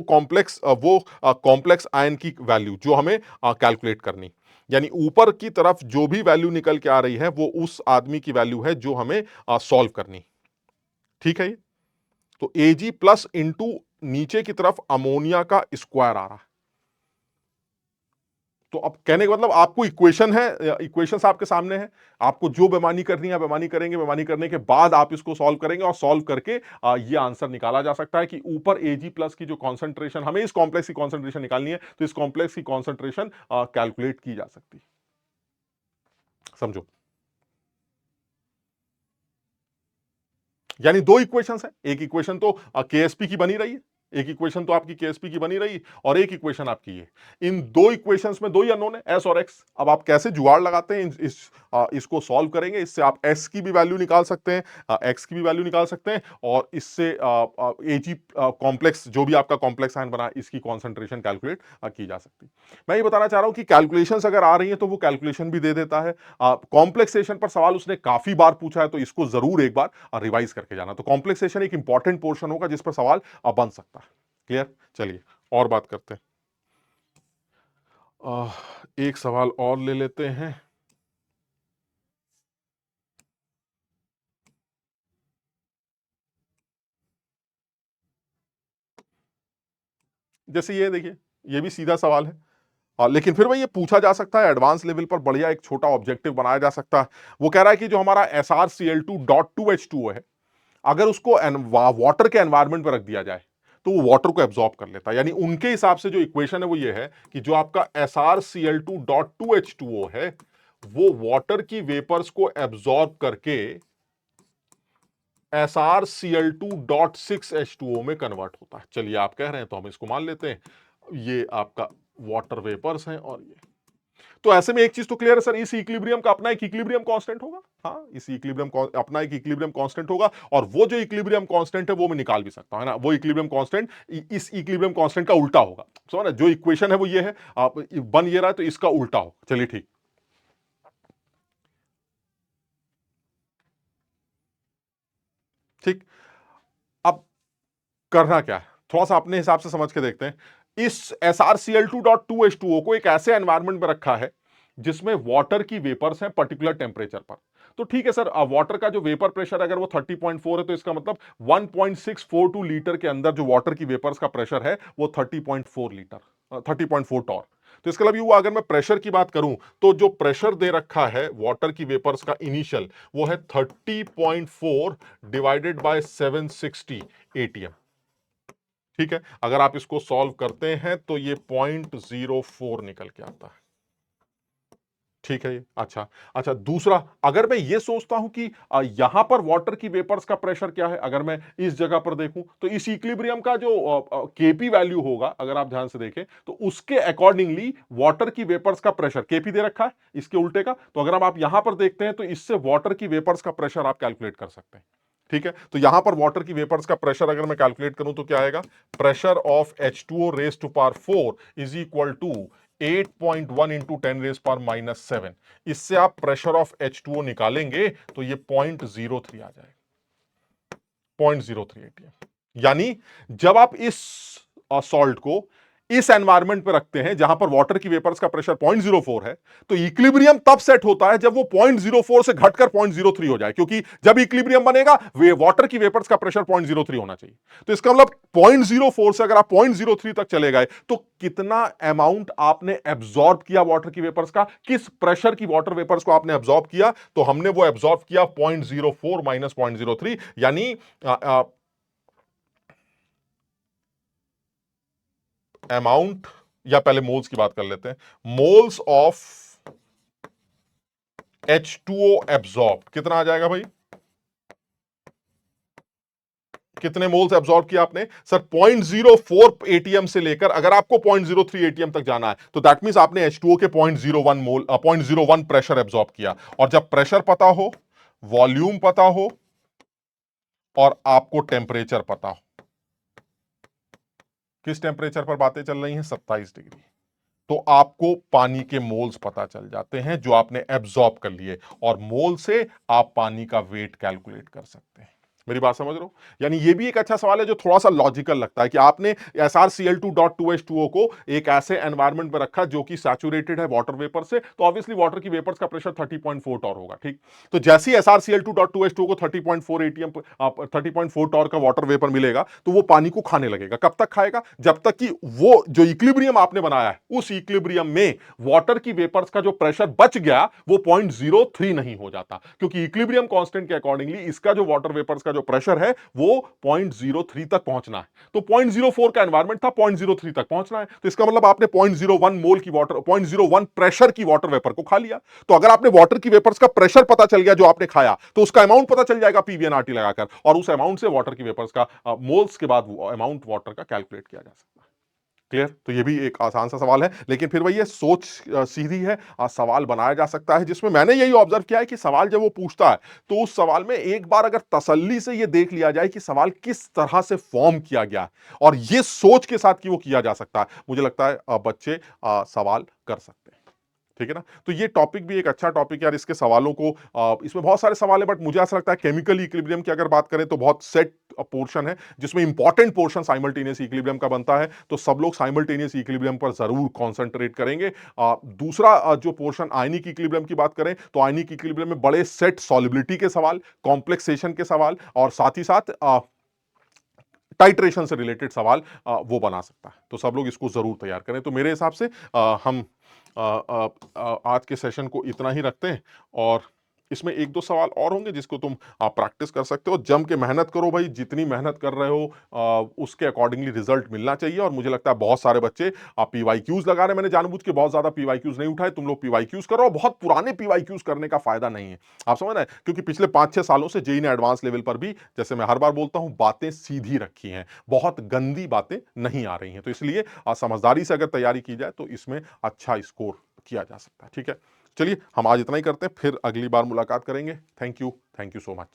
कॉम्प्लेक्स आयन की वैल्यू जो हमें कैलकुलेट करनी, यानी ऊपर की तरफ जो भी वैल्यू निकल के आ रही है वो उस आदमी की वैल्यू है जो हमें सॉल्व करनी, ठीक है। ये तो Ag प्लस इंटू नीचे की तरफ अमोनिया का स्क्वायर आ रहा है। तो अब कहने का मतलब आपको इक्वेशन है, इक्वेशंस आपके सामने है, आपको जो बेमानी करनी है बेमानी करेंगे, बेमानी करने के बाद आप इसको सॉल्व करेंगे और सॉल्व करके ये आंसर निकाला जा सकता है कि ऊपर Ag प्लस की जो कॉन्सेंट्रेशन, हमें इस कॉम्प्लेक्स की कॉन्सेंट्रेशन निकालनी है तो इस कॉम्प्लेक्स की कॉन्सेंट्रेशन कैलकुलेट की जा सकती है, समझो। यानी दो इक्वेशंस है, एक इक्वेशन तो केएसपी की बनी रही है, एक इक्वेशन तो आपकी केएसपी की बनी रही और एक इक्वेशन आपकी ये। इन दो इक्वेशंस में दो ही अननोन है, एस और एक्स। अब आप कैसे जुगाड़ लगाते हैं इसको सॉल्व करेंगे। इससे आप एस की भी वैल्यू निकाल सकते हैं, एक्स की भी वैल्यू निकाल सकते हैं और इससे एजी कॉम्प्लेक्स, जो भी आपका कॉम्प्लेक्स आयन बना, इसकी कॉन्सेंट्रेशन कैलकुलेट की जा सकती है। मैं ये बताना चाह रहा हूं कि कैलकुलेशंस अगर आ रही हैं तो वो कैलकुलेशन भी दे देता है। कॉम्प्लेक्सेशन पर सवाल उसने काफी बार पूछा है, तो इसको जरूर एक बार रिवाइज करके जाना। तो कॉम्प्लेक्सेशन एक इंपॉर्टेंट पोर्शन होगा जिस पर सवाल बन सकता है। क्लियर? चलिए और बात करते हैं। एक सवाल और ले लेते हैं। जैसे ये देखिए, ये भी सीधा सवाल है, लेकिन फिर भाई ये पूछा जा सकता है एडवांस लेवल पर, बढ़िया एक छोटा ऑब्जेक्टिव बनाया जा सकता है। वो कह रहा है कि जो हमारा SrCl2.2H2O है, अगर उसको वाटर के एनवायरमेंट पर रख दिया जाए तो वो वाटर को एब्जॉर्ब कर लेता है। यानी उनके हिसाब से जो इक्वेशन है वो ये है कि जो आपका SrCl2.2H2O है वो वाटर की वेपर्स को एब्जॉर्ब करके SrCl2.6H2O में कन्वर्ट होता है। चलिए आप कह रहे हैं तो हम इसको मान लेते हैं, ये आपका वाटर वेपर्स हैं और ये। तो ऐसे में एक चीज तो क्लियर है सर, इस इक्विलिब्रियम का अपना एक इक्विलिब्रियम कांस्टेंट होगा। हाँ, इस इक्विलिब्रियम अपना एक इक्विलिब्रियम कांस्टेंट होगा और वो जो इक्विलिब्रियम कांस्टेंट है वो मैं निकाल भी सकता हूं, है ना। वो इक्विलिब्रियम कांस्टेंट इस इक्विलिब्रियम कांस्टेंट का उल्टा होगा। समझ ना, जो इक्वेशन है वो ये है, आप बन ये रहा है तो इसका उल्टा हो। चलिए ठीक, ठीक। अब करना क्या है, थोड़ा सा अपने हिसाब से समझ के देखते हैं। इस SrCl2.2H2O को एक ऐसे एनवायरनमेंट में रखा है जिसमें वाटर की वेपर्स हैं पर्टिकुलर टेंपरेचर पर। तो ठीक है सर, वाटर का जो वेपर प्रेशर अगर वो 30.4 है तो इसका मतलब 1.642 लीटर के अंदर जो वाटर की वेपर्स का प्रेशर है वो 30.4 लीटर, 30.4 टॉर। तो इसका मतलब ये हुआ, अगर मैं प्रेशर की बात करूं तो जो प्रेशर दे रखा है वाटर की वेपर्स का इनिशियल वो है 30.4 डिवाइडेड बाय 760 एटीएम। ठीक है, अगर आप इसको सॉल्व करते हैं तो ये 0.04 निकल के आता है। ठीक है ये, अच्छा। अच्छा, दूसरा, अगर मैं ये सोचता हूं कि यहां पर वाटर की वेपर्स का प्रेशर क्या है, अगर मैं इस जगह पर देखूं तो इस इक्विलिब्रियम का जो केपी वैल्यू होगा, अगर आप ध्यान से देखें तो उसके अकॉर्डिंगली वाटर की वेपर्स का प्रेशर केपी दे रखा है इसके उल्टे का। तो अगर आप यहां पर देखते हैं तो इससे वाटर की वेपर्स का प्रेशर आप कैलकुलेट कर सकते हैं। ठीक है, तो यहां पर वाटर की वेपर्स का प्रेशर अगर मैं कैलकुलेट करूं तो क्या आएगा, pressure of H2O raise to power 4 is equal to 8.1 into 10⁻⁻7। इससे आप प्रेशर ऑफ H2O निकालेंगे तो ये 0.03 आ जाएगा, 0.03 एटीएम। यानी जब आप इस सॉल्ट को इस एनवायरमेंट पे रखते हैं जहां पर वाटर की वेपर्स का प्रेशर 0.04 है, तो इक्विलिब्रियम तब सेट होता है जब वो 0.04 से घटकर 0.03 हो जाए, क्योंकि जब इक्विलिब्रियम बनेगा वे वाटर की वेपर्स का प्रेशर 0.03 होना चाहिए। तो इसका मतलब 0.04 से अगर आप 0.03 तक चले गए तो कितना अमाउंट आपने एब्जॉर्ब किया वाटर की वेपर्स का, किस प्रेशर की वाटर वेपर्स को आपने एब्जॉर्ब किया, तो हमने वो एब्जॉर्ब किया 0.04 माइनस 0.03, यानी अमाउंट, या पहले मोल्स की बात कर लेते हैं, मोल्स ऑफ H2O एब्जॉर्ब कितना आ जाएगा भाई, कितने मोल्स एब्जॉर्ब किया आपने सर, 0.04 एटीएम से लेकर अगर आपको 0.03 एटीएम तक जाना है तो दैट मींस आपने H2O के 0.01 मोल 0.01 प्रेशर एब्जॉर्ब किया। और जब प्रेशर पता हो, वॉल्यूम पता हो और आपको टेम्परेचर पता हो, किस टेम्परेचर पर बातें चल रही हैं, 27 डिग्री, तो आपको पानी के मोल्स पता चल जाते हैं जो आपने एब्जॉर्ब कर लिए, और मोल से आप पानी का वेट कैलकुलेट कर सकते हैं। मेरी बात समझ रहे हो? यानी ये भी एक अच्छा सवाल है जो थोड़ा सा लॉजिकल लगता है कि आपने SrCl2.2H2O को एक ऐसे एनवायरनमेंट में रखा जो कि सैचुरेटेड है वाटर वेपर से, तो ऑब्वियसली वाटर की वेपर्स का प्रेशर 30.4 टॉर होगा। ठीक, तो जैसे ही SrCl2.2H2O को 30.4 एटीएम 30.4 टॉर का वाटर वेपर मिलेगा तो वो पानी को खाने लगेगा। कब तक खाएगा, जब तक कि वो जो इक्विलिब्रियम आपने बनाया है उस इक्विलिब्रियम में वाटर की वेपर्स का जो प्रेशर बच गया वो 0.03 नहीं हो जाता, क्योंकि इक्विलिब्रियम कांस्टेंट के अकॉर्डिंगली इसका जो वाटर वेपर्स का जो जो प्रेशर है वो 0.03 तक पहुंचना है। तो 0.04 का एनवायरमेंट था, 0.03 तक पहुंचना है। तो इसका मतलब आपने 0.01 मोल की वाटर, 0.01 प्रेशर की वाटर वेपर को खा लिया। तो अगर आपने वाटर की वेपर्स का प्रेशर पता चल गया जो आपने खाया, तो उसका अमाउंट पता चल जाएगा पीवीएनआरटी लगाकर, और उस अमाउंट से वाटर की वेपर्स का मोल्स के बाद अमाउंट वाटर का कैलकुलेट किया जा सकता है। क्लियर? तो ये भी एक आसान सा सवाल है, लेकिन फिर वही है, सोच सीधी है, सवाल बनाया जा सकता है, जिसमें मैंने यही ऑब्जर्व किया है कि सवाल जब वो पूछता है, तो उस सवाल में एक बार अगर तसल्ली से ये देख लिया जाए कि सवाल किस तरह से फॉर्म किया गया है, और ये सोच के साथ कि वो किया जा सकता है, मुझे लगता है बच्चे सवाल कर सकते हैं। ठीक है ना? तो ये टॉपिक भी एक अच्छा टॉपिक है यार, इसके सवालों को इसमें बहुत सारे सवाल है, बट मुझे ऐसा लगता है केमिकल इक्विलिब्रियम की अगर बात करें तो बहुत सेट पोर्शन है, जिसमें इंपॉर्टेंट पोर्शन साइमल्टेनियस इक्विलिब्रियम का बनता है, तो सब लोग साइमल्टेनियस इक्विलिब्रियम पर जरूर कॉन्सेंट्रेट करेंगे। दूसरा जो पोर्शन आयनिक इक्विलिब्रियम की बात करें, तो आयनिक इक्विलिब्रियम में बड़े सेट सॉलिबिलिटी के सवाल, कॉम्प्लेक्सेशन के सवाल, और साथ ही साथ टाइट्रेशन से रिलेटेड सवाल वो बना सकता है। तो सब लोग इसको जरूर तैयार करें। तो मेरे हिसाब से हम आज के सेशन को इतना ही रखते हैं, और इसमें एक दो सवाल और होंगे जिसको तुम प्रैक्टिस कर सकते हो। जम के मेहनत करो भाई, जितनी मेहनत कर रहे हो उसके अकॉर्डिंगली रिजल्ट मिलना चाहिए। और मुझे लगता है बहुत सारे बच्चे पीवाईक्यूज लगा रहे हैं, मैंने जानबूझ के बहुत ज्यादा पीवाईक्यूज नहीं उठाए, तुम लोग पीवाईक्यूज करो, और बहुत पुराने पीवाईक्यूज करने का फायदा नहीं है, आप समझ रहे हैं, क्योंकि पिछले 5-6 सालों से जेई ने एडवांस लेवल पर भी, जैसे मैं हर बार बोलता हूं, बातें सीधी रखी हैं, बहुत गंदी बातें नहीं आ रही हैं। तो इसलिए समझदारी से अगर तैयारी की जाए तो इसमें अच्छा स्कोर किया जा सकता है। ठीक है, चलिए हम आज इतना ही करते हैं, फिर अगली बार मुलाकात करेंगे। Thank you so much.